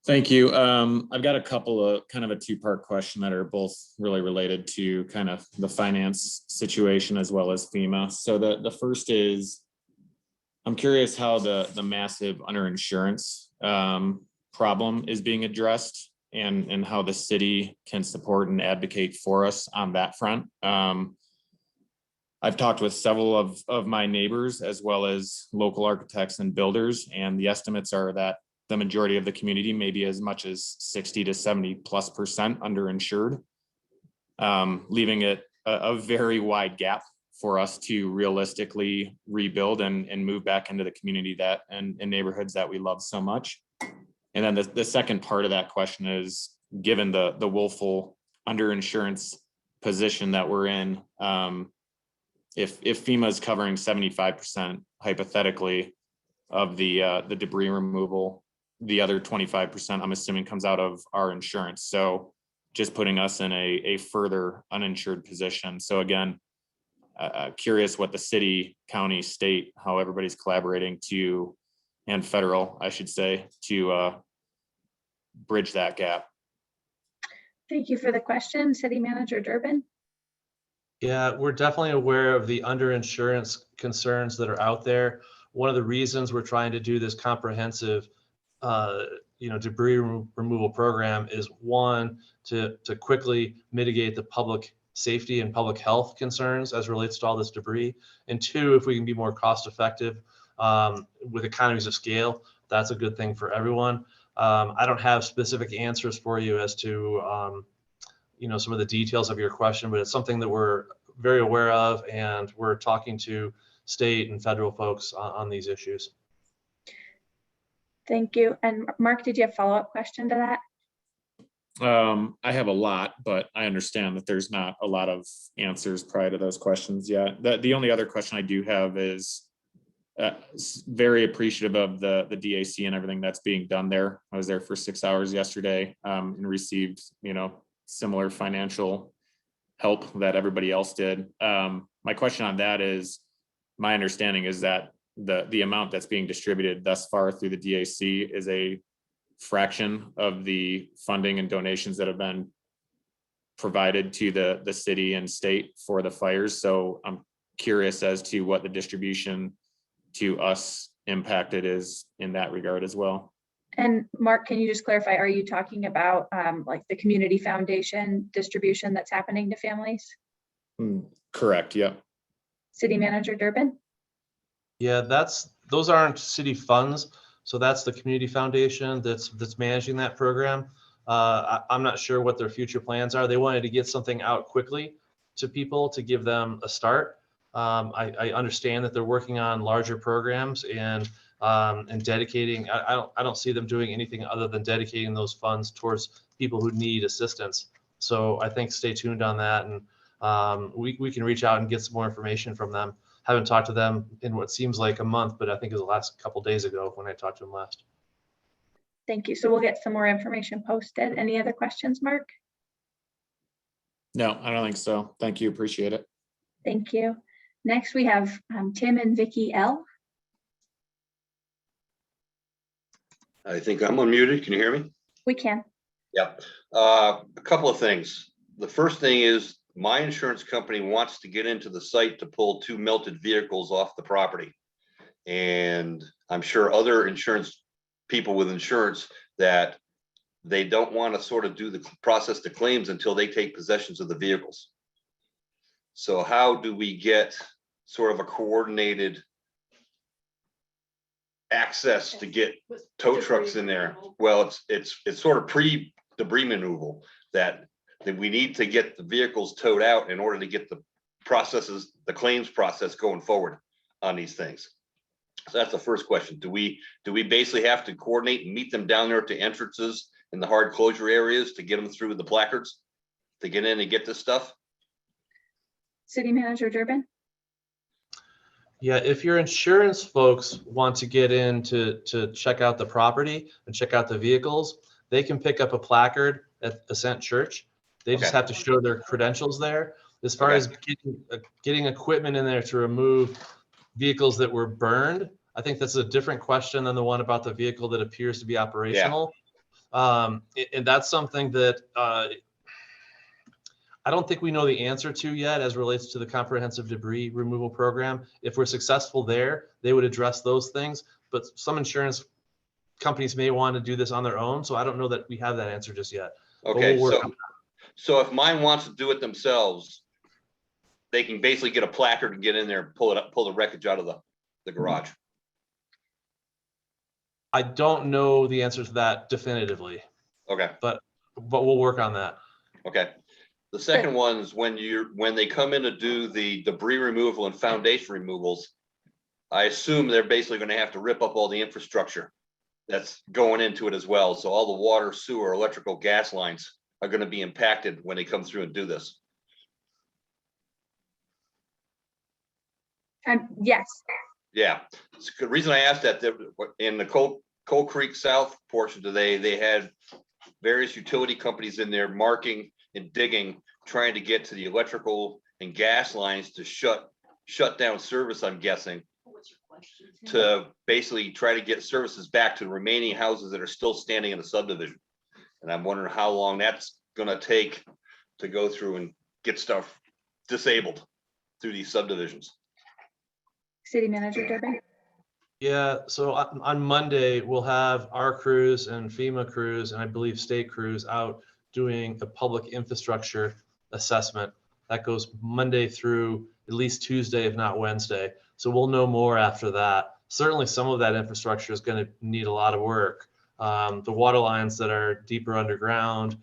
Thank you. I've got a couple of kind of a two-part question that are both really related to kind of the finance situation as well as FEMA. So the first is, I'm curious how the massive underinsurance problem is being addressed, and how the city can support and advocate for us on that front. I've talked with several of my neighbors as well as local architects and builders, and the estimates are that the majority of the community may be as much as 60 to 70+% underinsured, leaving it a very wide gap for us to realistically rebuild and move back into the community and neighborhoods that we love so much. And then the second part of that question is, given the woeful underinsurance position that we're in, if FEMA is covering 75% hypothetically of the debris removal, the other 25% I'm assuming comes out of our insurance. So just putting us in a further uninsured position. So again, curious what the city, county, state, how everybody's collaborating to, and federal, I should say, to bridge that gap. Thank you for the question, City Manager Durbin. Yeah, we're definitely aware of the underinsurance concerns that are out there. One of the reasons we're trying to do this comprehensive debris removal program is, one, to quickly mitigate the public safety and public health concerns as relates to all this debris. And two, if we can be more cost effective with economies of scale, that's a good thing for everyone. I don't have specific answers for you as to some of the details of your question, but it's something that we're very aware of, and we're talking to state and federal folks on these issues. Thank you. And Mark, did you have a follow-up question to that? I have a lot, but I understand that there's not a lot of answers prior to those questions yet. The only other question I do have is very appreciative of the DAC and everything that's being done there. I was there for 6 hours yesterday and received, similar financial help that everybody else did. My question on that is, my understanding is that the amount that's being distributed thus far through the DAC is a fraction of the funding and donations that have been provided to the city and state for the fires. So I'm curious as to what the distribution to us impacted is in that regard as well. And Mark, can you just clarify, are you talking about like the community foundation distribution that's happening to families? Correct, yep. City Manager Durbin? Yeah, those aren't city funds. So that's the community foundation that's managing that program. I'm not sure what their future plans are. They wanted to get something out quickly to people to give them a start. I understand that they're working on larger programs and dedicating. I don't see them doing anything other than dedicating those funds towards people who need assistance. So I think stay tuned on that, and we can reach out and get some more information from them. Haven't talked to them in what seems like a month, but I think it was the last couple days ago when I talked to them last. Thank you. So we'll get some more information posted. Any other questions, Mark? No, I don't think so. Thank you, appreciate it. Thank you. Next, we have Tim and Vicky L. I think I'm unmuted. Can you hear me? We can. Yep. A couple of things. The first thing is my insurance company wants to get into the site to pull 2 melted vehicles off the property. And I'm sure other insurance people with insurance that they don't want to sort of do the process the claims until they take possessions of the vehicles. So how do we get sort of a coordinated access to get tow trucks in there? Well, it's sort of pre-debris removal that we need to get the vehicles towed out in order to get the claims process going forward on these things. So that's the first question. Do we basically have to coordinate and meet them down there at the entrances in the hard closure areas to get them through the placards to get in and get this stuff? City Manager Durbin? Yeah, if your insurance folks want to get in to check out the property and check out the vehicles, they can pick up a placard at Ascent Church. They just have to show their credentials there. As far as getting equipment in there to remove vehicles that were burned, I think that's a different question than the one about the vehicle that appears to be operational. And that's something that I don't think we know the answer to yet as relates to the comprehensive debris removal program. If we're successful there, they would address those things, but some insurance companies may want to do this on their own. So I don't know that we have that answer just yet. Okay, so if mine wants to do it themselves, they can basically get a placard and get in there and pull the wreckage out of the garage. I don't know the answer to that definitively. Okay. But we'll work on that. Okay. The second one is when they come in to do the debris removal and foundation removals, I assume they're basically going to have to rip up all the infrastructure that's going into it as well. So all the water, sewer, electrical, gas lines are going to be impacted when they come through and do this. Yes. Yeah. The reason I asked that, in the Coal Creek South portion today, they had various utility companies in there marking and digging, trying to get to the electrical and gas lines to shut down service, I'm guessing, to basically try to get services back to the remaining houses that are still standing in the subdivision. And I'm wondering how long that's going to take to go through and get stuff disabled through these subdivisions. City Manager Durbin? Yeah, so on Monday, we'll have our crews and FEMA crews, and I believe state crews out doing a public infrastructure assessment. That goes Monday through at least Tuesday, if not Wednesday. So we'll know more after that. Certainly some of that infrastructure is going to need a lot of work. The water lines that are deeper underground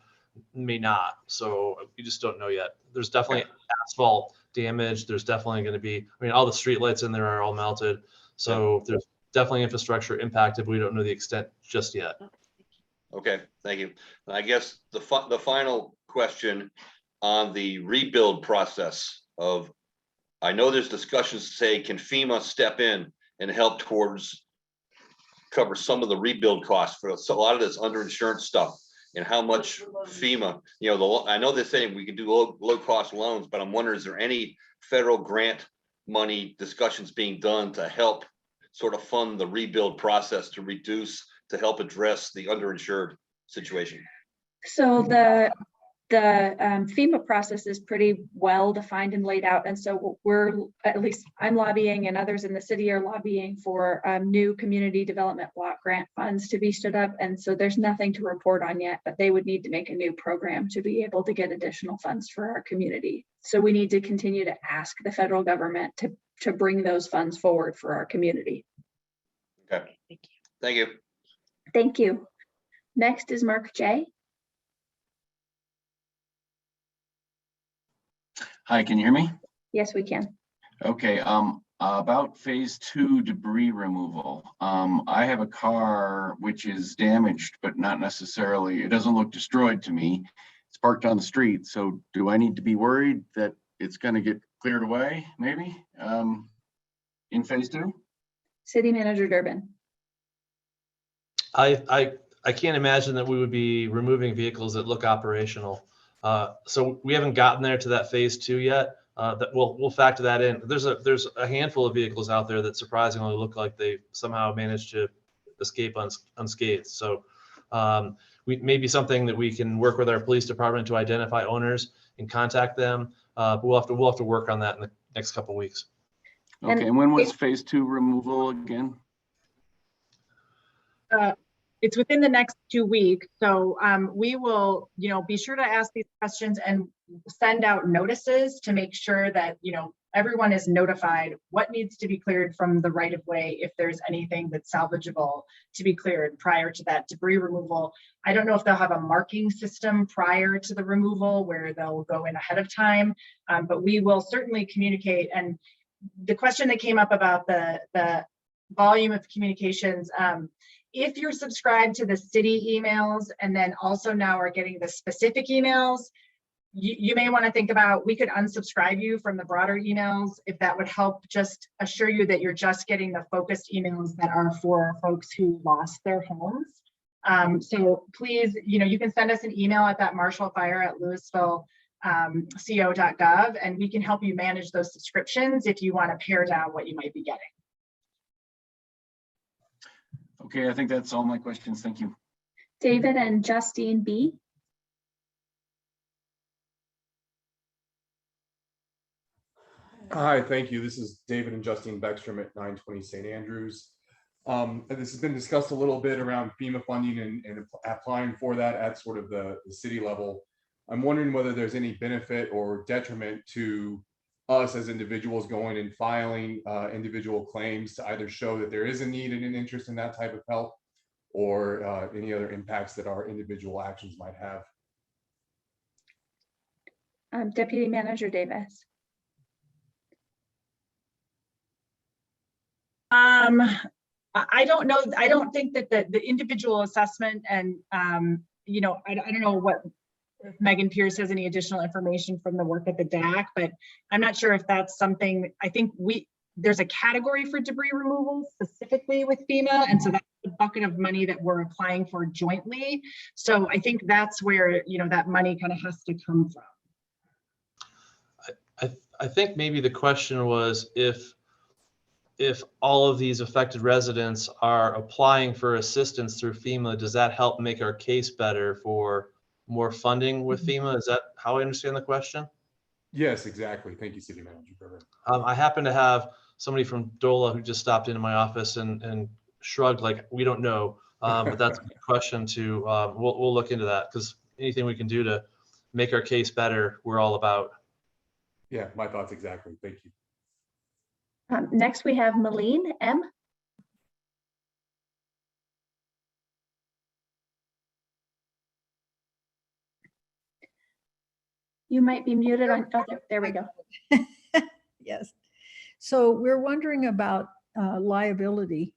may not. So we just don't know yet. There's definitely asphalt damage. There's definitely going to be, all the street lights in there are all melted. So there's definitely infrastructure impacted. We don't know the extent just yet. Okay, thank you. I guess the final question on the rebuild process of, I know there's discussions to say, can FEMA step in and help towards cover some of the rebuild costs for a lot of this underinsurance stuff, and how much FEMA, I know they're saying we can do low cost loans, but I'm wondering, is there any federal grant money discussions being done to help sort of fund the rebuild process to help address the underinsured situation? So the the FEMA process is pretty well defined and laid out. And so at least I'm lobbying and others in the city are lobbying for new community development block grant funds to be stood up. And so there's nothing to report on yet, but they would need to make a new program to be able to get additional funds for our community. So we need to continue to ask the federal government to bring those funds forward for our community. Okay. Thank you. Thank you. Next is Mark J. Hi, can you hear me? Yes, we can. Okay, about phase 2 debris removal. I have a car which is damaged, but not necessarily, it doesn't look destroyed to me. It's parked on the street. So do I need to be worried that it's going to get cleared away maybe in phase 2? City Manager Durbin. I can't imagine that we would be removing vehicles that look operational. So we haven't gotten there to that phase 2 yet. That we'll factor that in. There's a handful of vehicles out there that surprisingly look like they somehow managed to escape unscathed. So we may be something that we can work with our police department to identify owners and contact them. But we'll have to work on that in the next couple of weeks. Okay, and when was phase 2 removal again? It's within the next 2 weeks. So we will, be sure to ask these questions and send out notices to make sure that, everyone is notified what needs to be cleared from the right of way if there's anything that's salvageable to be cleared prior to that debris removal. I don't know if they'll have a marking system prior to the removal where they'll go in ahead of time, but we will certainly communicate. And the question that came up about the volume of communications, if you're subscribed to the city emails and then also now are getting the specific emails, you may want to think about, we could unsubscribe you from the broader emails if that would help just assure you that you're just getting the focused emails that are for folks who lost their homes. So please, you can send us an email at that marshallfire@louisville.co.gov and we can help you manage those subscriptions if you want to pare down what you might be getting. Okay, I think that's all my questions. Thank you. David and Justine B. Hi, thank you. This is David and Justine Beckstrom at 920 St Andrews. This has been discussed a little bit around FEMA funding and applying for that at sort of the city level. I'm wondering whether there's any benefit or detriment to us as individuals going and filing individual claims to either show that there is a need and an interest in that type of help or any other impacts that our individual actions might have. Deputy Manager Davis. I don't know. I don't think that the individual assessment and, I don't know what if Megan Pierce has any additional information from the work at the DAC, but I'm not sure if that's something. I think there's a category for debris removal specifically with FEMA. And so that's the bucket of money that we're applying for jointly. So I think that's where, that money kind of has to come from. I think maybe the question was if all of these affected residents are applying for assistance through FEMA, does that help make our case better for more funding with FEMA? Is that how I understand the question? Yes, exactly. Thank you, City Manager. I happen to have somebody from DOLA who just stopped into my office and shrugged like, we don't know. But that's a good question to, we'll look into that because anything we can do to make our case better, we're all about. Yeah, my thoughts exactly. Thank you. Next, we have Malene M. You might be muted on, there we go. Yes. So we're wondering about liability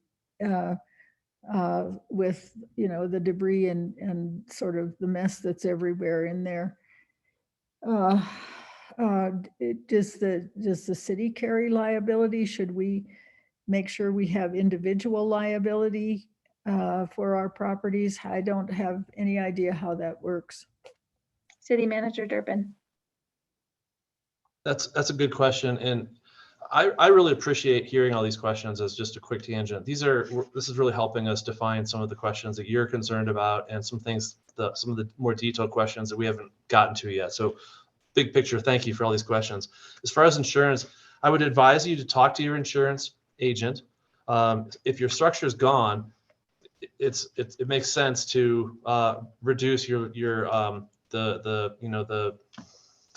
with, the debris and sort of the mess that's everywhere in there. Does the city carry liability? Should we make sure we have individual liability for our properties? I don't have any idea how that works. City Manager Durbin. That's a good question. And I really appreciate hearing all these questions. As just a quick tangent, this is really helping us define some of the questions that you're concerned about and some things, some of the more detailed questions that we haven't gotten to yet. So big picture, thank you for all these questions. As far as insurance, I would advise you to talk to your insurance agent. If your structure is gone, it makes sense to reduce the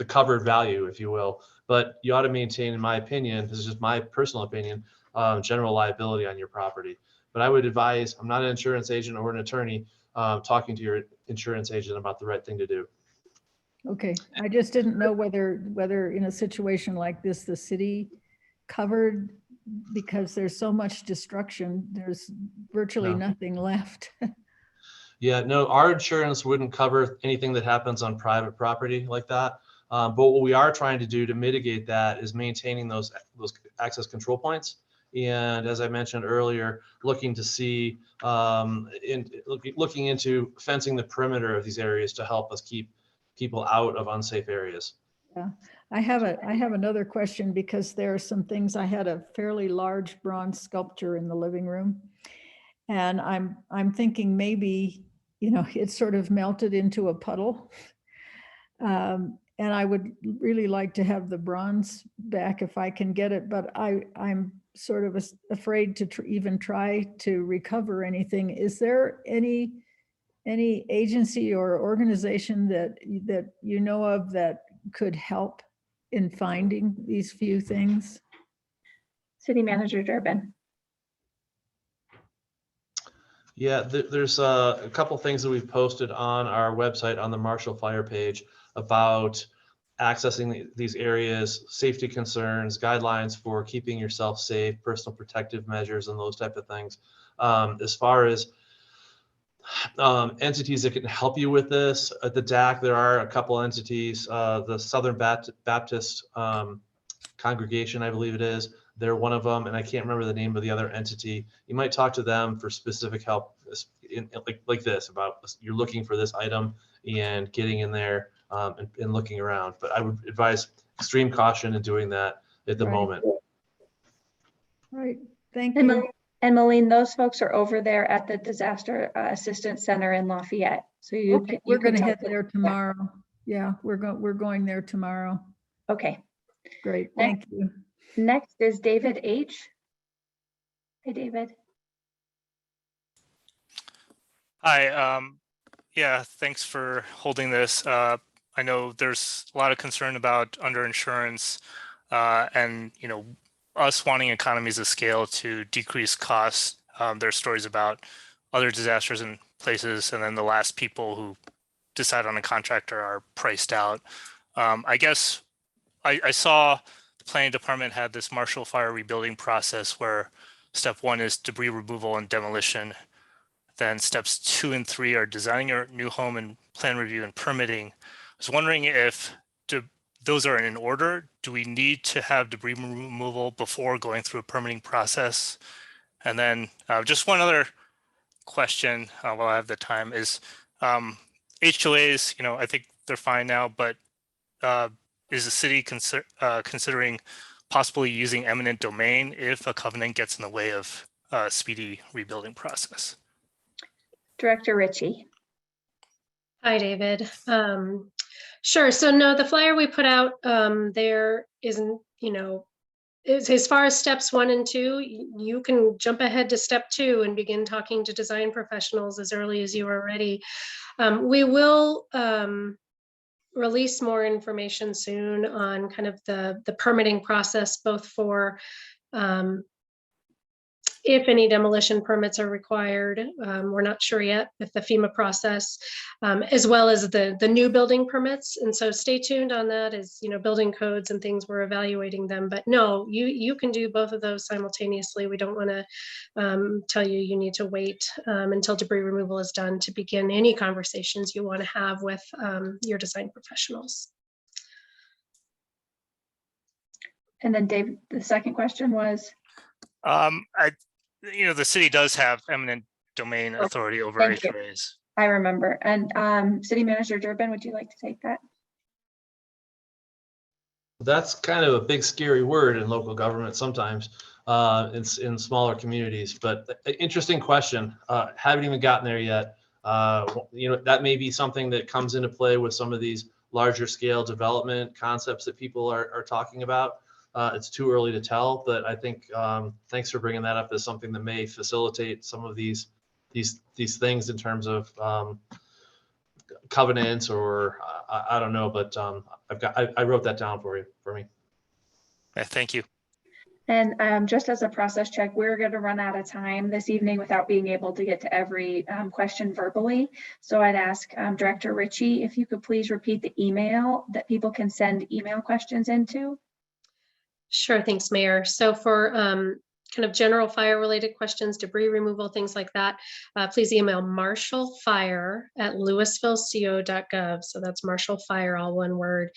covered value, if you will. But you ought to maintain, in my opinion, this is just my personal opinion, general liability on your property. But I would advise, I'm not an insurance agent or an attorney, talking to your insurance agent about the right thing to do. Okay, I just didn't know whether in a situation like this, the city covered, because there's so much destruction, there's virtually nothing left. Yeah, no, our insurance wouldn't cover anything that happens on private property like that. But what we are trying to do to mitigate that is maintaining those access control points. And as I mentioned earlier, looking to see, looking into fencing the perimeter of these areas to help us keep people out of unsafe areas. Yeah, I have another question, because there are some things. I had a fairly large bronze sculpture in the living room, and I'm thinking maybe, it sort of melted into a puddle. And I would really like to have the bronze back if I can get it, but I'm sort of afraid to even try to recover anything. Is there any agency or organization that you know of that could help in finding these few things? City Manager Durbin. Yeah, there's a couple things that we've posted on our website on the Marshall Fire page about accessing these areas, safety concerns, guidelines for keeping yourself safe, personal protective measures, and those type of things. As far as entities that can help you with this, at the DAC, there are a couple entities, the Southern Baptist Congregation, I believe it is. They're one of them, and I can't remember the name of the other entity. You might talk to them for specific help like this, about you're looking for this item and getting in there and looking around. But I would advise extreme caution in doing that at the moment. Right, thank you. And Malene, those folks are over there at the Disaster Assistance Center in Lafayette. So we're going to head there tomorrow. Yeah, we're going there tomorrow. Okay. Great, thank you. Next is David H. Hey, David. Hi. Yeah, thanks for holding this. I know there's a lot of concern about underinsurance and, us wanting economies of scale to decrease costs. There's stories about other disasters in places, and then the last people who decide on a contractor are priced out. I guess I saw the planning department had this Marshall Fire rebuilding process where step 1 is debris removal and demolition. Then steps 2 and 3 are designing your new home and plan review and permitting. I was wondering if those are in order. Do we need to have debris removal before going through a permitting process? And then just one other question while I have the time is HOAs, I think they're fine now, but is the city considering possibly using eminent domain if a covenant gets in the way of a speedy rebuilding process? Director Ritchie. Hi, David. Sure. So no, the flyer we put out there isn't, as far as steps 1 and 2, you can jump ahead to step 2 and begin talking to design professionals as early as you are ready. We will release more information soon on kind of the permitting process, both for if any demolition permits are required. We're not sure yet with the FEMA process, as well as the new building permits. And so stay tuned on that as, building codes and things, we're evaluating them. But no, you can do both of those simultaneously. We don't want to tell you need to wait until debris removal is done to begin any conversations you want to have with your design professionals. And then Dave, the second question was? The city does have eminent domain authority over HOAs. I remember. And City Manager Durbin, would you like to take that? That's kind of a big scary word in local government sometimes, in smaller communities. But interesting question. Haven't even gotten there yet. That may be something that comes into play with some of these larger scale development concepts that people are talking about. It's too early to tell, but I think thanks for bringing that up as something that may facilitate some of these things in terms of covenants, or I don't know, but I wrote that down for me. Yeah, thank you. And just as a process check, we're going to run out of time this evening without being able to get to every question verbally. So I'd ask Director Ritchie if you could please repeat the email that people can send email questions into. Sure, thanks, Mayor. So for kind of general fire-related questions, debris removal, things like that, please email marshallfire@louisvilleco.gov. So that's Marshall Fire, all one word.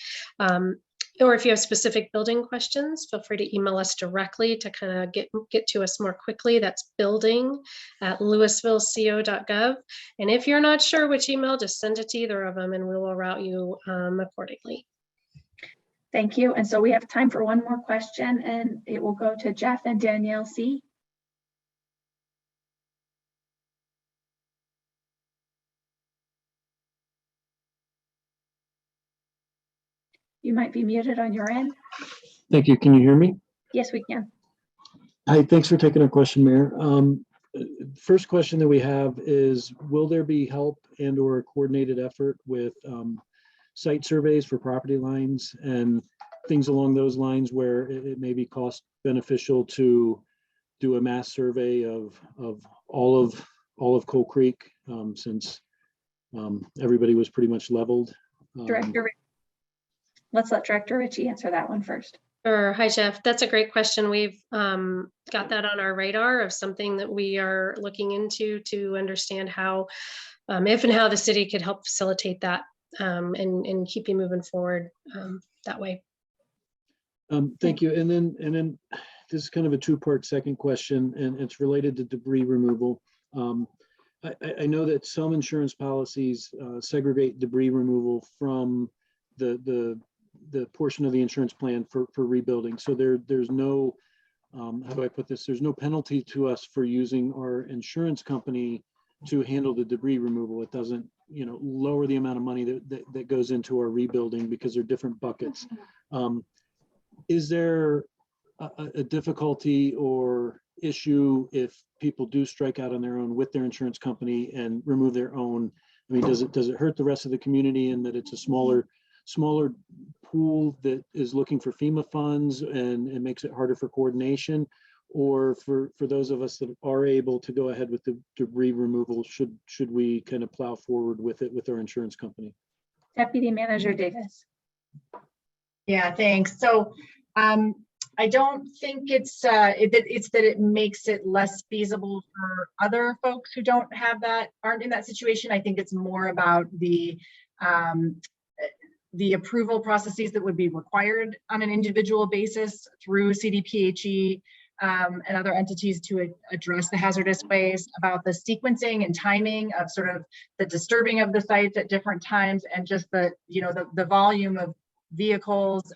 Or if you have specific building questions, feel free to email us directly to kind of get to us more quickly. That's building@louisvilleco.gov. And if you're not sure which email, just send it to either of them and we will route you accordingly. Thank you. And so we have time for one more question, and it will go to Jeff and Danielle C. You might be muted on your end. Thank you. Can you hear me? Yes, we can. Hi, thanks for taking our question, Mayor. First question that we have is, will there be help and or a coordinated effort with site surveys for property lines and things along those lines where it may be cost beneficial to do a mass survey of all of Coal Creek, since everybody was pretty much leveled? Let's let Director Ritchie answer that one first. Sure. Hi, Jeff. That's a great question. We've got that on our radar of something that we are looking into to understand how, if and how the city could help facilitate that and keep you moving forward that way. Thank you. And then this is kind of a two-part second question, and it's related to debris removal. I know that some insurance policies segregate debris removal from the portion of the insurance plan for rebuilding. So there's no, how do I put this? There's no penalty to us for using our insurance company to handle the debris removal. It doesn't, lower the amount of money that goes into our rebuilding because they're different buckets. Is there a difficulty or issue if people do strike out on their own with their insurance company and remove their own? I mean, does it hurt the rest of the community in that it's a smaller pool that is looking for FEMA funds and it makes it harder for coordination? Or for those of us that are able to go ahead with the debris removal, should we kind of plow forward with it with our insurance company? Deputy Manager Davis. Yeah, thanks. So I don't think it's that it makes it less feasible for other folks who aren't in that situation. I think it's more about the approval processes that would be required on an individual basis through CDPHE and other entities to address the hazardous waste, about the sequencing and timing of sort of the disturbing of the sites at different times, and just the volume of vehicles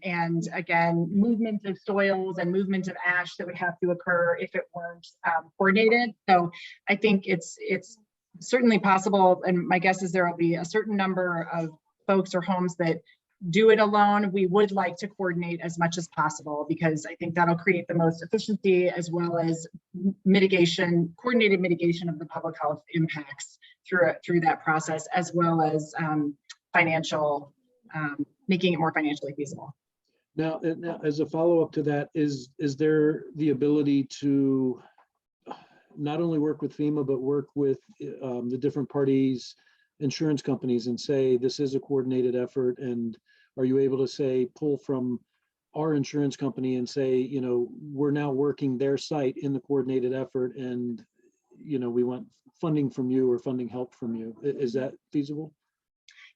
and again, movement of soils and movement of ash that would have to occur if it weren't coordinated. So I think it's certainly possible, and my guess is there will be a certain number of folks or homes that do it alone. We would like to coordinate as much as possible because I think that'll create the most efficiency as well as coordinated mitigation of the public health impacts through that process, as well as financial, making it more financially feasible. Now, as a follow-up to that, is there the ability to not only work with FEMA, but work with the different parties, insurance companies, and say, this is a coordinated effort? And are you able to say, pull from our insurance company and say, we're now working their site in the coordinated effort, and, we want funding from you or funding help from you? Is that feasible?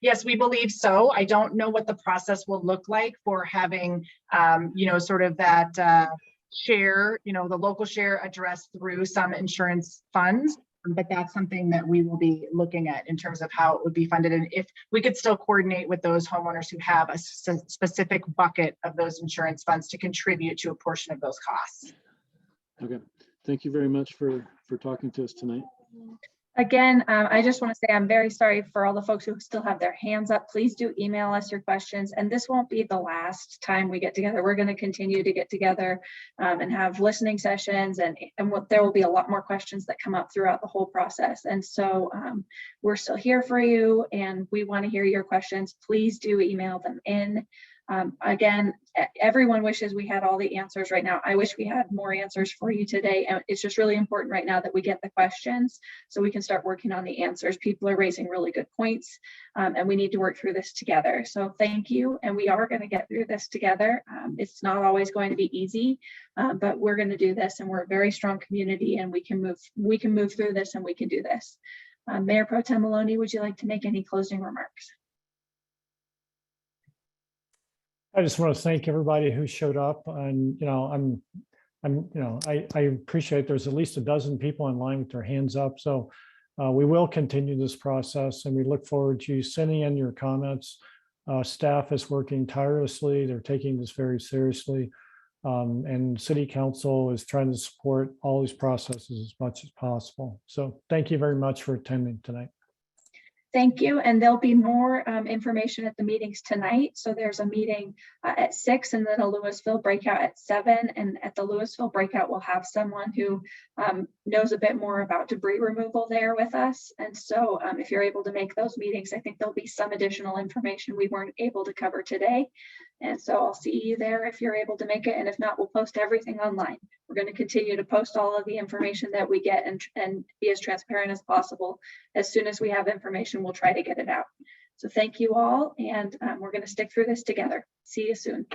Yes, we believe so. I don't know what the process will look like for having, sort of that share, the local share addressed through some insurance funds. But that's something that we will be looking at in terms of how it would be funded. And if we could still coordinate with those homeowners who have a specific bucket of those insurance funds to contribute to a portion of those costs. Okay, thank you very much for talking to us tonight. Again, I just want to say I'm very sorry for all the folks who still have their hands up. Please do email us your questions. And this won't be the last time we get together. We're going to continue to get together and have listening sessions. And there will be a lot more questions that come up throughout the whole process. And so we're still here for you and we want to hear your questions. Please do email them in. Again, everyone wishes we had all the answers right now. I wish we had more answers for you today. And it's just really important right now that we get the questions so we can start working on the answers. People are raising really good points and we need to work through this together. So thank you. And we are going to get through this together. It's not always going to be easy, but we're going to do this and we're a very strong community and we can move through this and we can do this. Mayor Pro Tem Maloney, would you like to make any closing remarks? I just want to thank everybody who showed up, and I appreciate there's at least a dozen people in line with their hands up. So we will continue this process, and we look forward to you sending in your comments. Staff is working tirelessly; they're taking this very seriously, and City Council is trying to support all these processes as much as possible. So thank you very much for attending tonight. Thank you. And there'll be more information at the meetings tonight. So there's a meeting at 6 and then a Louisville breakout at 7. And at the Louisville breakout, we'll have someone who knows a bit more about debris removal there with us. And so if you're able to make those meetings, I think there'll be some additional information we weren't able to cover today. And so I'll see you there if you're able to make it. And if not, we'll post everything online. We're going to continue to post all of the information that we get and be as transparent as possible. As soon as we have information, we'll try to get it out. So thank you all. And we're going to stick through this together. See you soon.